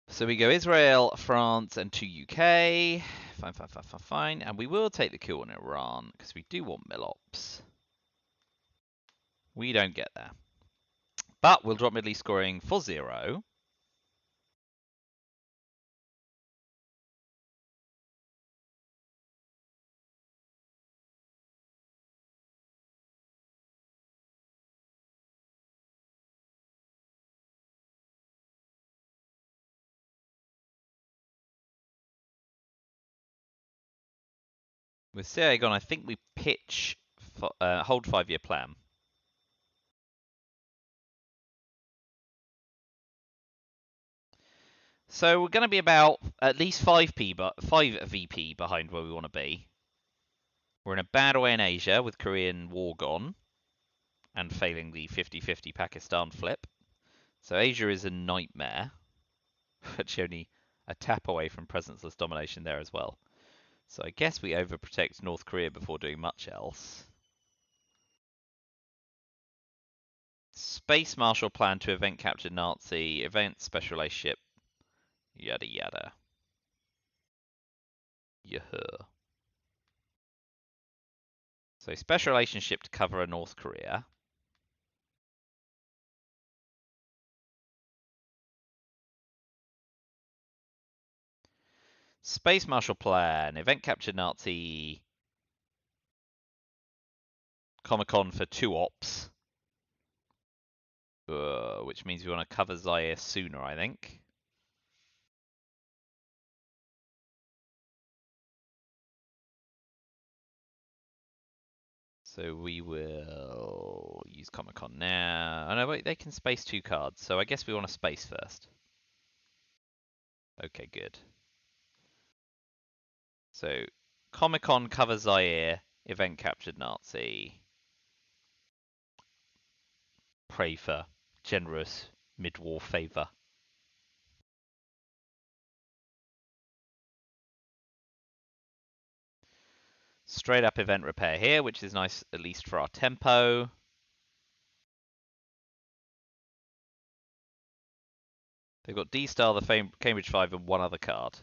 So we go Israel, France, and 2 UK. Fine, fine, fine, fine, fine. And we will take the kill on Iran, because we do want Milops. We don't get there. But we'll drop Middle East scoring for 0. With CIA gone, I think we pitch for, hold 5-year plan. So we're going to be about at least 5 VP behind where we want to be. We're in a bad way in Asia with Korean War gone and failing the 50-50 Pakistan flip. So Asia is a nightmare, but only a tap away from presenceless domination there as well. So I guess we overprotect North Korea before doing much else. Space Marshal plan to event capture Nazi, event special relationship, yada yada. Yahoo. So special relationship to cover North Korea. Space Marshal plan, event capture Nazi, Comic-Con for 2 ops. Which means we want to cover Zaire sooner, I think. So we will use Comic-Con now. Oh no, wait, they can space 2 cards, so I guess we want to space first. Okay, good. So Comic-Con covers Zaire, event captured Nazi. Pray for generous mid-war favor. Straight up event repair here, which is nice at least for our tempo. They've got D-Star, the Cambridge 5, and 1 other card.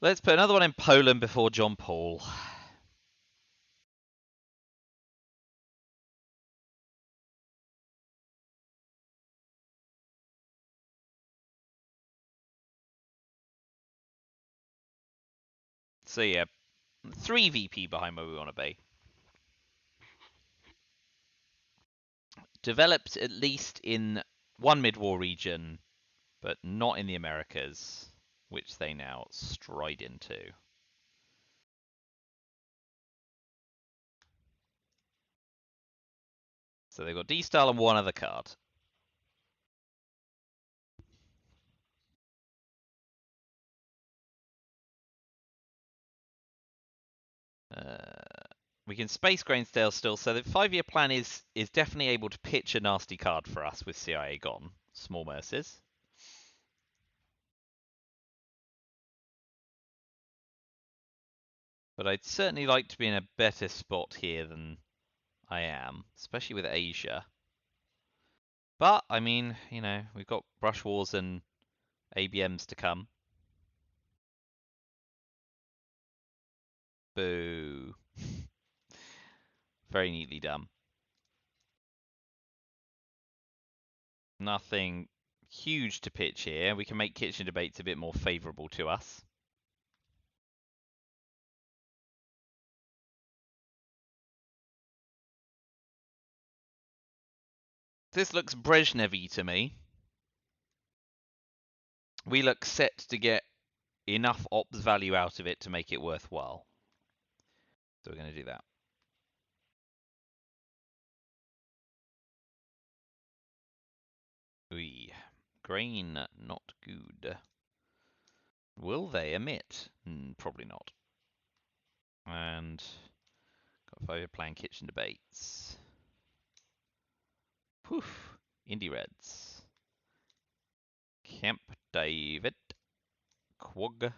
Let's put another one in Poland before John Paul. So yeah, 3 VP behind where we want to be. Developed at least in one mid-war region, but not in the Americas, which they now stride into. So they've got D-Style and 1 other card. We can space Grainsdale still, so the 5-year plan is definitely able to pitch a nasty card for us with CIA gone. Small mercies. But I'd certainly like to be in a better spot here than I am, especially with Asia. But, I mean, you know, we've got Brush Wars and ABMs to come. Boo. Very neatly done. Nothing huge to pitch here. We can make kitchen debates a bit more favourable to us. This looks Brezhnev-y to me. We look set to get enough ops value out of it to make it worthwhile. So we're going to do that. Grain, not good. Will they emit? Probably not. And got 5-year plan kitchen debates. Poof. Indie Reds. Camp David. Quag.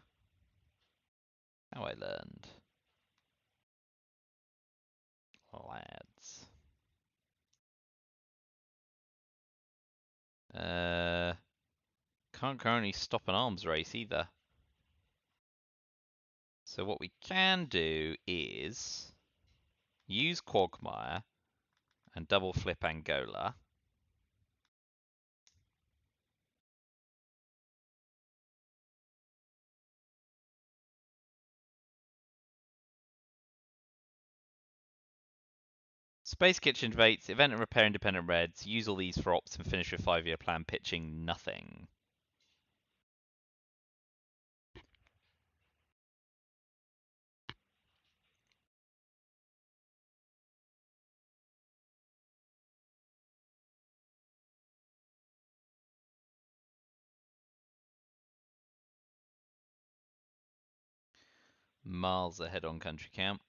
How I learned. Lads. Can't currently stop an arms race either. So what we can do is use Quagmire and double flip Angola. Space Kitchen debates, event and repair independent reds, use all these for ops and finish with 5-year plan pitching nothing. Miles ahead on country count.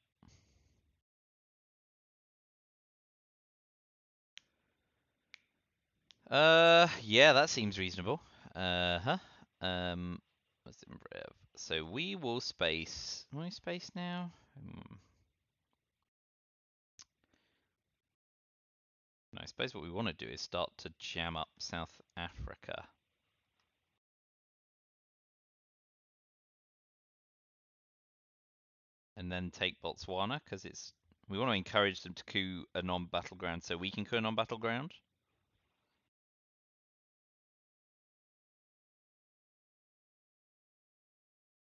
Yeah, that seems reasonable. What's it in rev? So we will space. Will we space now? I suppose what we want to do is start to jam up South Africa. And then take Botswana, because we want to encourage them to coup a non-battleground so we can coup a non-battleground.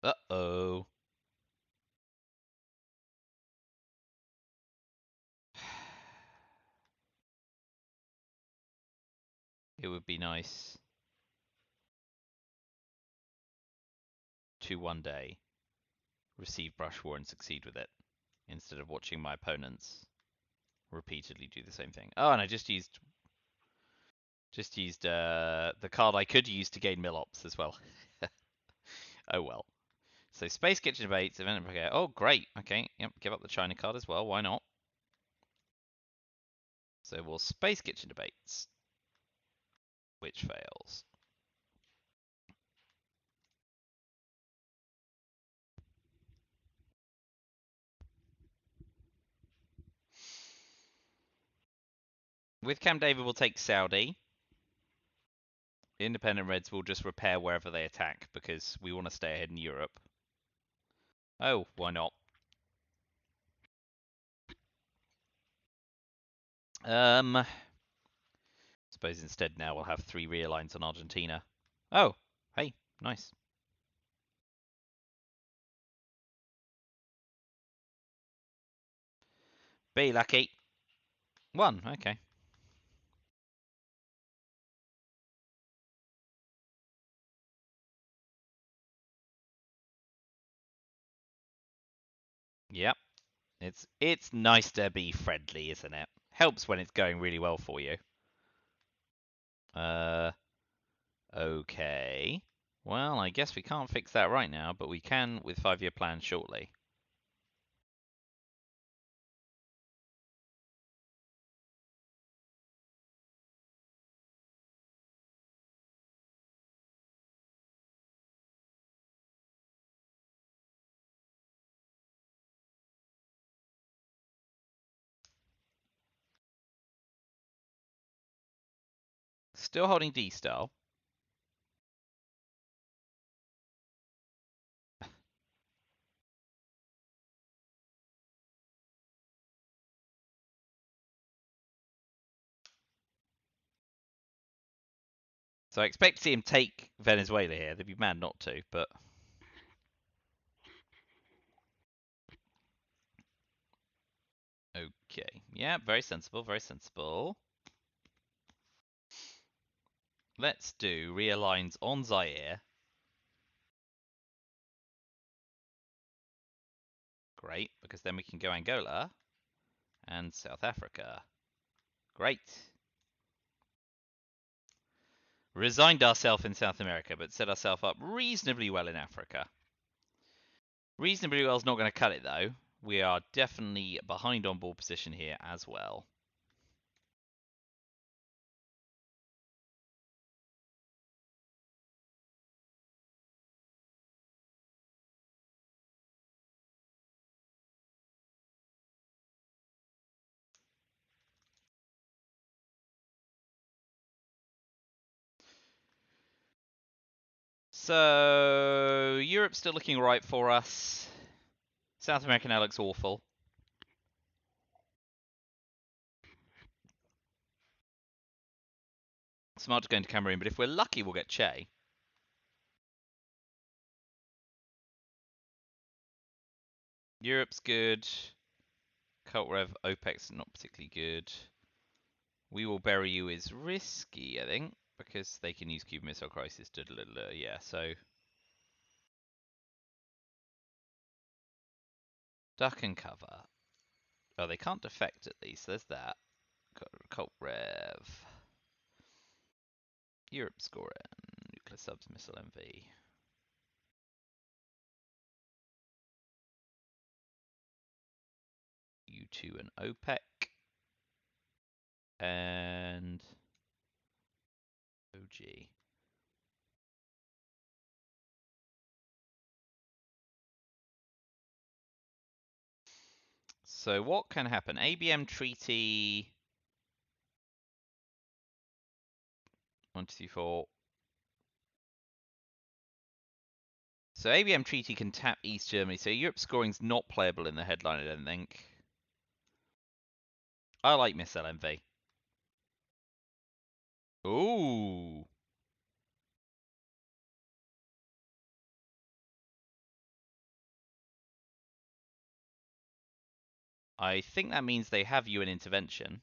Uh-oh. It would be nice to one day receive brush war and succeed with it, instead of watching my opponents repeatedly do the same thing. Oh, and I just used the card I could use to gain mill-ops as well. Oh well. So Space Kitchen Debates, event. Okay. Oh, great. Okay. Yep. Give up the China card as well. Why not? So we'll Space Kitchen Debates, which fails. With Camp David, we'll take Saudi. Independent Reds will just repair wherever they attack because we want to stay ahead in Europe. Oh, why not? Suppose instead now we'll have 3 realigns on Argentina. Oh, hey, nice. Be lucky. 1, okay. Yep. It's nice to be friendly, isn't it? Helps when it's going really well for you. Okay. Well, I guess we can't fix that right now, but we can with 5-year plans shortly. Still holding D style. So I expect to see him take Venezuela here. They'd be mad not to, but okay. Yeah, very sensible, very sensible. Let's do realigns on Zaire. Great, because then we can go Angola and South Africa. Great. Resigned ourselves in South America, but set ourselves up reasonably well in Africa. Reasonably well is not going to cut it, though. We are definitely behind on ball position here as well. So, Europe's still looking right for us. South America now looks awful. Smart to go into Cameroon, but if we're lucky, we'll get Che. Europe's good. Cult Rev, OPEC's not particularly good. We Will Bury You is risky, I think, because they can use Cuban Missile Crisis. Yeah, so duck and cover. Oh, they can't defect at least. There's that. Cult Rev. Europe score it. Nuclear subs, missile MV. to an OPEC and OG. So what can happen? ABM treaty 1, 2, 3, 4. So ABM treaty can tap East Germany. So Europe scoring's not playable in the headline, I don't think. I like Miss LMV. Ooh. I think that means they have UN intervention.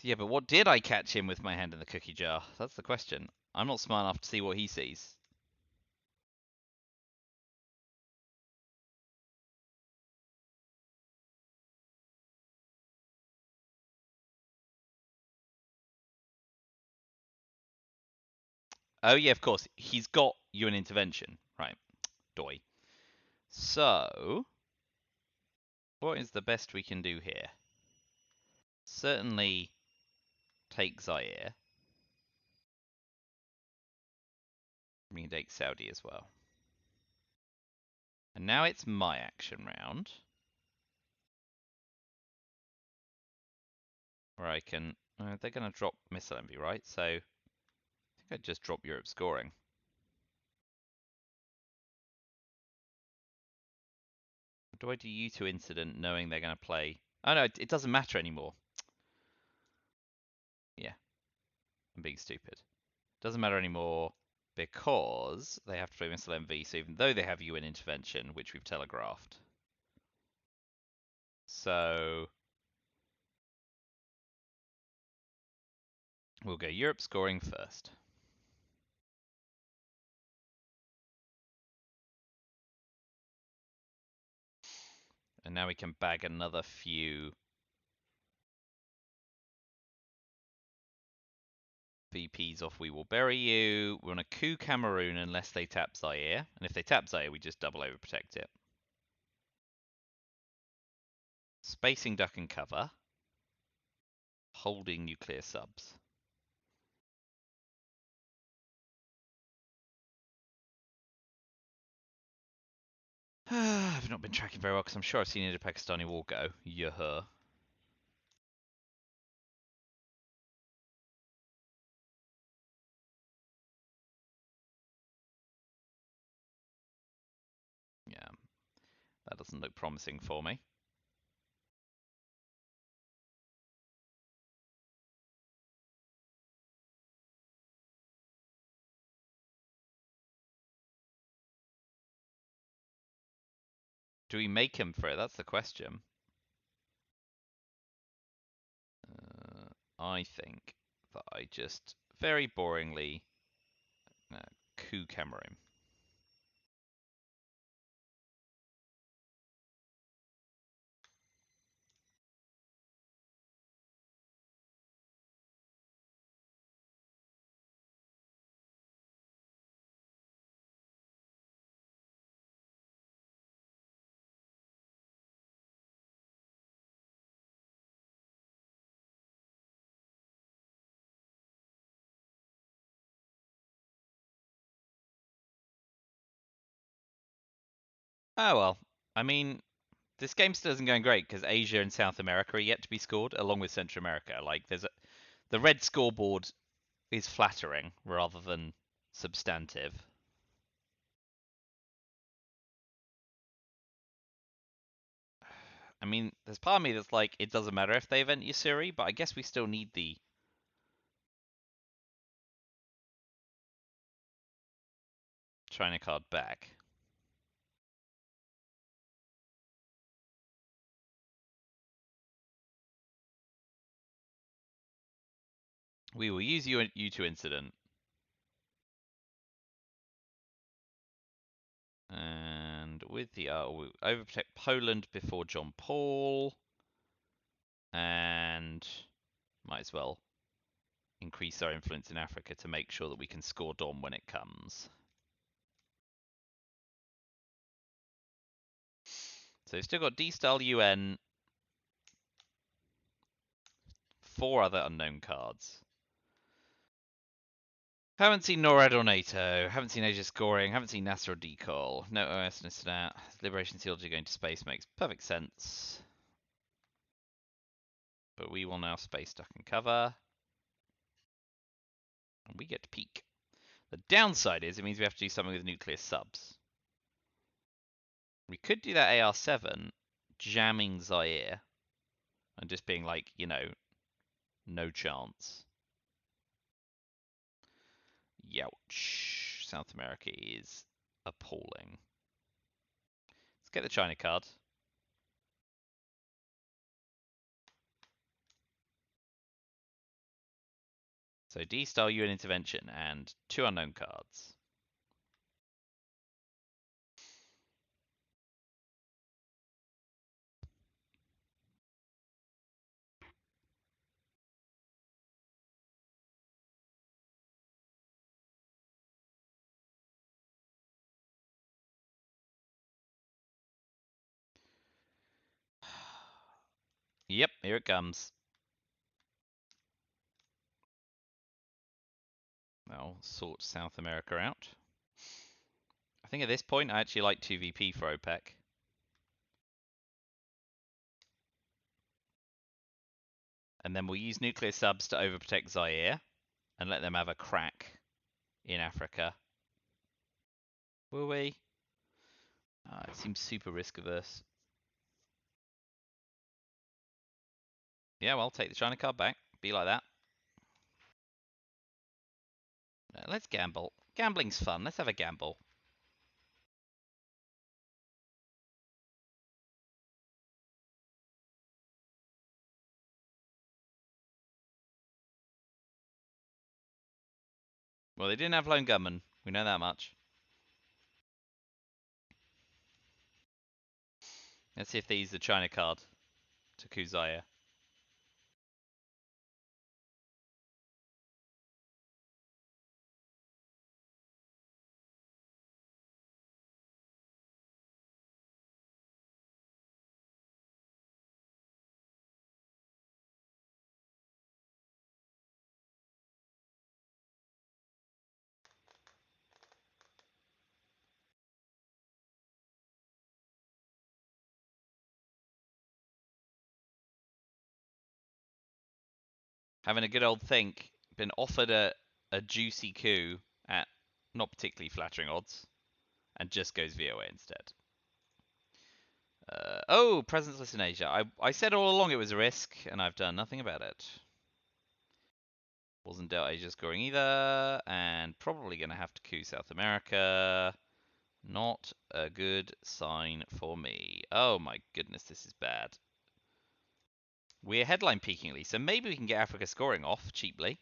Yeah, but what did I catch him with my hand in the cookie jar? That's the question. I'm not smart enough to see what he sees. Oh yeah, of course. He's got UN intervention. Right. Doi. So, what is the best we can do here? Certainly take Zaire. We can take Saudi as well. And now it's my action round. Where I can... they're going to drop missile envy, right? So, I think I'd just drop Europe scoring. Do I do U2 incident knowing they're going to play... Oh no, it doesn't matter anymore. Yeah, I'm being stupid. Doesn't matter anymore because they have to play missile MV, so even though they have UN intervention, which we've telegraphed. So we'll go Europe scoring first. And now we can bag another few VPs off. We will bury you. We're on a coup Cameroon unless they tap Zaire. And if they tap Zaire, we just double overprotect it. Spacing duck and cover. Holding nuclear subs. I've not been tracking very well because I'm sure I've seen Indo-Pakistani war go. Yeah. Yeah, that doesn't look promising for me. Do we make him for it? That's the question. I think that I just very boringly coup Cameroon. Oh well, I mean, this game still isn't going great because Asia and South America are yet to be scored, along with Central America. Like, the red scoreboard is flattering rather than substantive. I mean, there's part of me that's like, it doesn't matter if they event Yasuri, but I guess we still need the China card back. We will use U2 incident. And with the we'll overprotect Poland before John Paul. And might as well increase our influence in Africa to make sure that we can score Dom when it comes. So we've still got D-Style UN, 4 other unknown cards. Haven't seen NORAD or NATO. Haven't seen Asia scoring. Haven't seen NASA or Decol. No OS and Stat. Liberation Theology going to space makes perfect sense. But we will now space duck and cover. And we get to peak. The downside is it means we have to do something with nuclear subs. We could do that AR7, jamming Zaire, and just being like, you know, no chance. Youch. South America is appalling. Let's get the China card. So D-Style UN intervention and 2 unknown cards. Yep, here it comes. I'll sort South America out. I think at this point I actually like 2VP for OPEC. And then we'll use nuclear subs to overprotect Zaire and let them have a crack in Africa. Will we? It seems super risk averse. Yeah, well, take the China card back. Be like that. Let's gamble. Gambling's fun. Let's have a gamble. Well, they didn't have lone gunmen. We know that much. Let's see if they use the China card to coup Zaire. Having a good old think. Been offered a juicy coup at not particularly flattering odds, and just goes VOA instead. Oh, presence list in Asia. I said all along it was a risk, and I've done nothing about it. Wasn't dealt Asia scoring either, and probably going to have to coup South America. Not a good sign for me. Oh my goodness, this is bad. We're headline peakingly, so maybe we can get Africa scoring off cheaply.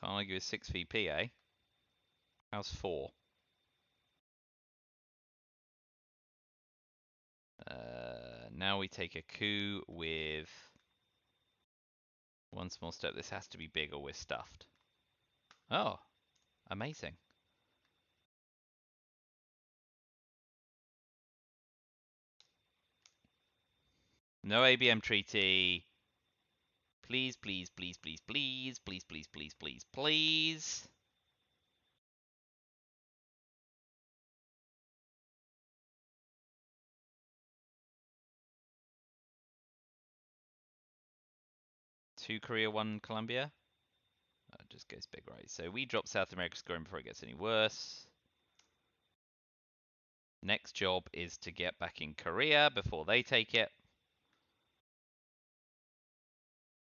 Can't argue with 6 VP, eh? How's 4? Now we take a coup with one small step. This has to be big or we're stuffed. Oh, amazing. No ABM treaty. Please, please, please, please, please, please, please, please, please, please. Two Korea, one Colombia. It just goes big, right? So we drop South America scoring before it gets any worse. Next job is to get back in Korea before they take it.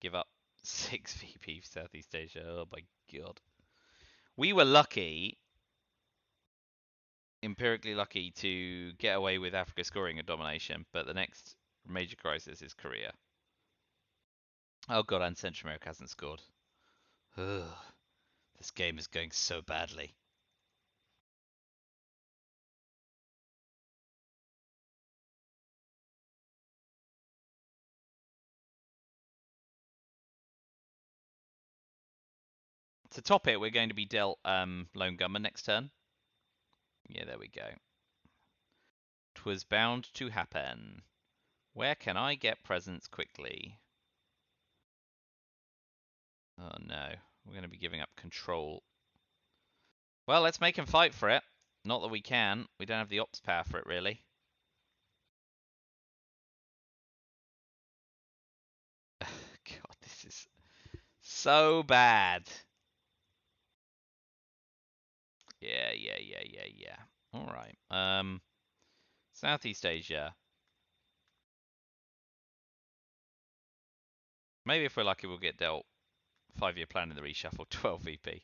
Give up 6 VP for Southeast Asia. Oh my god. We were lucky, empirically lucky, to get away with Africa scoring a domination, but the next major crisis is Korea. Oh god, and Central America hasn't scored. Ugh. This game is going so badly. To top it, we're going to be dealt Lone Gunman next turn. Yeah, there we go. 'Twas bound to happen. Where can I get presents quickly? Oh no, we're going to be giving up control. Well, let's make him fight for it. Not that we can. We don't have the ops power for it, really. God, this is so bad. Yeah. All right. Southeast Asia. Maybe if we're lucky, we'll get dealt 5-year plan in the reshuffle, 12 VP.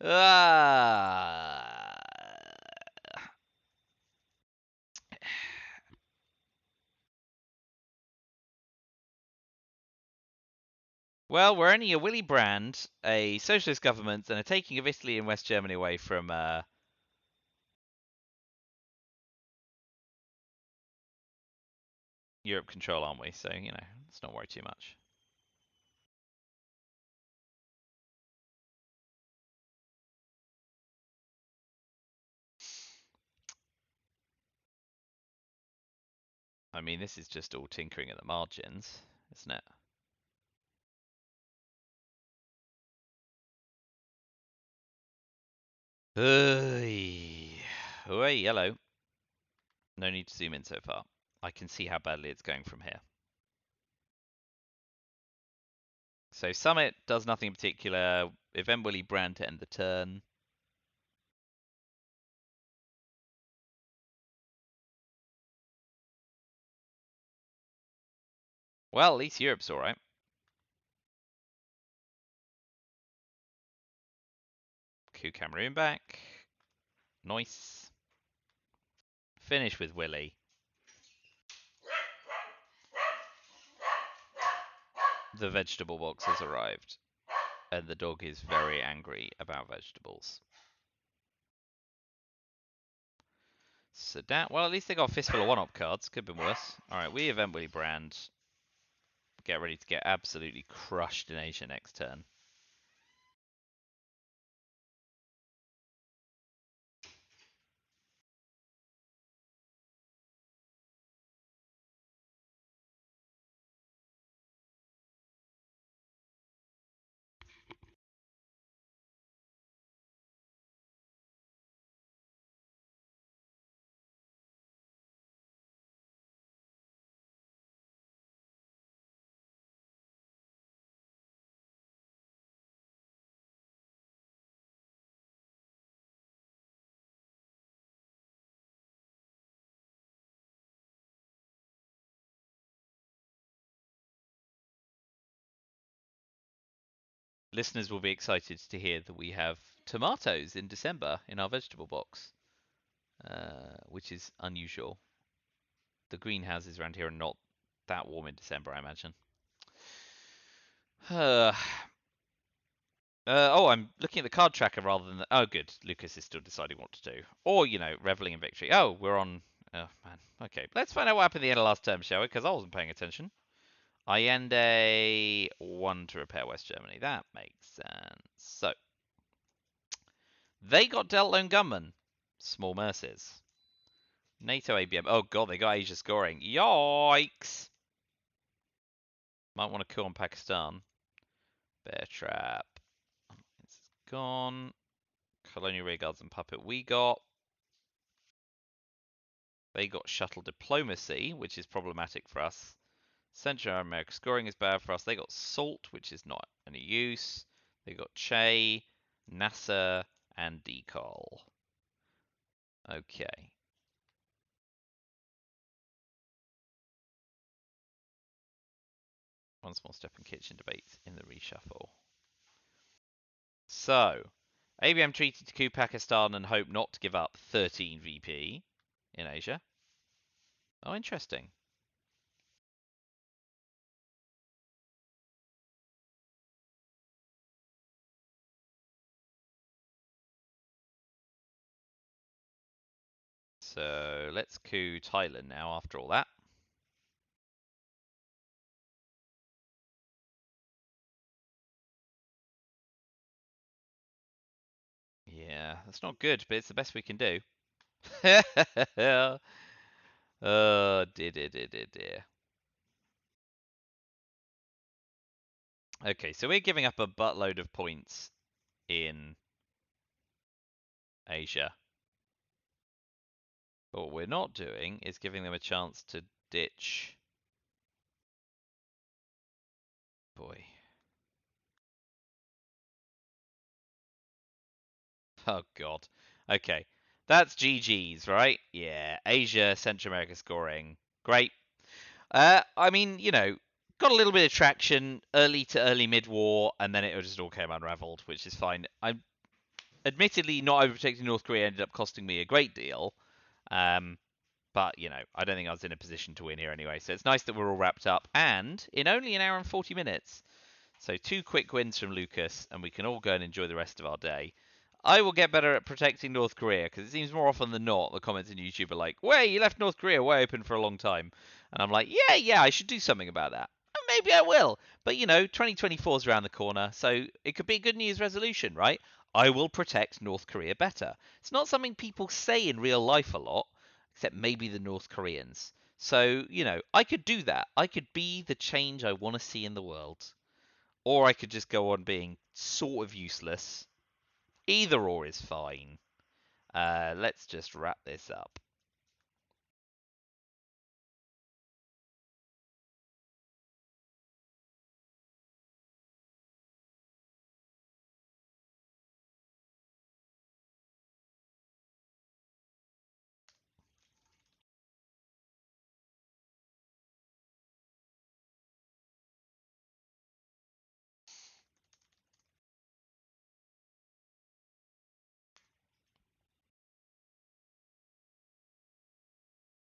Ah. Well, we're only a Willy Brandt, a socialist government, and a taking of Italy and West Germany away from Europe control, aren't we? So, let's not worry too much. I mean, this is just all tinkering at the margins, isn't it? Oi, yellow. No need to zoom in so far. I can see how badly it's going from here. So Summit does nothing in particular. Event Willy Brandt to end the turn. Well, at least Europe's alright. Coup Cameroon back. Nice. Finish with Willy. The vegetable box has arrived. And the dog is very angry about vegetables. Sudan. Well, at least they got a fistful of one-up cards. Could have been worse. Alright, we Event Willy Brandt. Get ready to get absolutely crushed in Asia next turn. Listeners will be excited to hear that we have tomatoes in December in our vegetable box, which is unusual. The greenhouses around here are not that warm in December, I imagine. Oh, I'm looking at the card tracker rather than oh, good. Lucas is still deciding what to do. Or, reveling in victory. Oh, we're on... Oh, man. Okay, let's find out what happened at the end of last term, shall we? Because I wasn't paying attention. Allende 1 to repair West Germany. That makes sense. So, they got dealt Lone Gunman. Small mercies. NATO ABM. Oh, God, they got Asia scoring. Yikes! Might want to kill on Pakistan. Bear Trap. It's gone. Colonial Rearguards and Puppet we got. They got Shuttle Diplomacy, which is problematic for us. Central America scoring is bad for us. They got Salt, which is not any use. They got Che, NASA, and Decol. Okay. One small step in kitchen debate in the reshuffle. So, ABM treated to coup Pakistan and hope not to give up 13 VP in Asia. Oh, interesting. So let's coup Thailand now after all that. Yeah, that's not good, but it's the best we can do. Oh, dear. Okay, so we're giving up a buttload of points in Asia. But what we're not doing is giving them a chance to ditch. Boy. Oh, God. Okay. That's GG's, right? Yeah. Asia, Central America scoring. Great. I mean, got a little bit of traction early to early mid-war, and then it just all came unraveled, which is fine. I'm admittedly not overprotecting North Korea ended up costing me a great deal. But, I don't think I was in a position to win here anyway. So it's nice that we're all wrapped up. And in only an hour and 40 minutes. So 2 quick wins from Lucas, and we can all go and enjoy the rest of our day. I will get better at protecting North Korea, because it seems more often than not the comments in YouTube are like, "Well, you left North Korea way open for a long time." And I'm like, yeah, I should do something about that. And maybe I will. But, 2024 is around the corner, so it could be a good New Year's resolution, right? I will protect North Korea better. It's not something people say in real life a lot, except maybe the North Koreans. So, I could do that. I could be the change I want to see in the world. Or I could just go on being sort of useless. Either or is fine. Let's just wrap this up.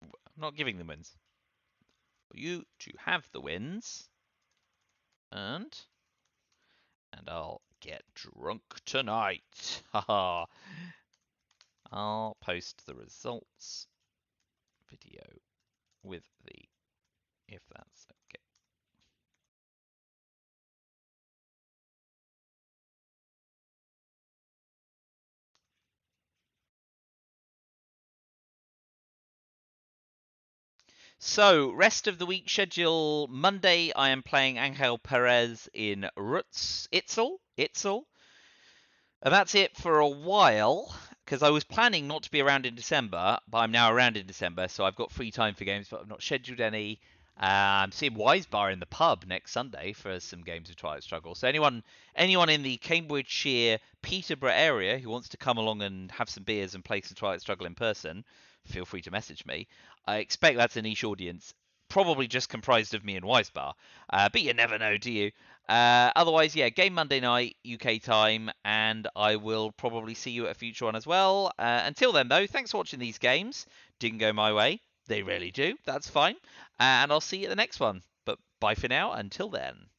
I'm not giving them wins. For you to have the wins. And I'll get drunk tonight. Haha. I'll post the results video with the, if that's okay. So, rest of the week schedule. Monday, I am playing Angel Perez in ITSL. And that's it for a while, because I was planning not to be around in December, but I'm now around in December, so I've got free time for games, but I've not scheduled any. I'm seeing Wisebar in the pub next Sunday for some games of Twilight Struggle. So anyone in the Cambridgeshire, Peterborough area who wants to come along and have some beers and play some Twilight Struggle in person, feel free to message me. I expect that's a niche audience, probably just comprised of me and Wisebar. But you never know, do you? Otherwise, yeah, game Monday night, UK time, and I will probably see you at a future one as well. Until then, though, thanks for watching these games. Didn't go my way. They rarely do. That's fine. And I'll see you at the next one. But bye for now. Until then.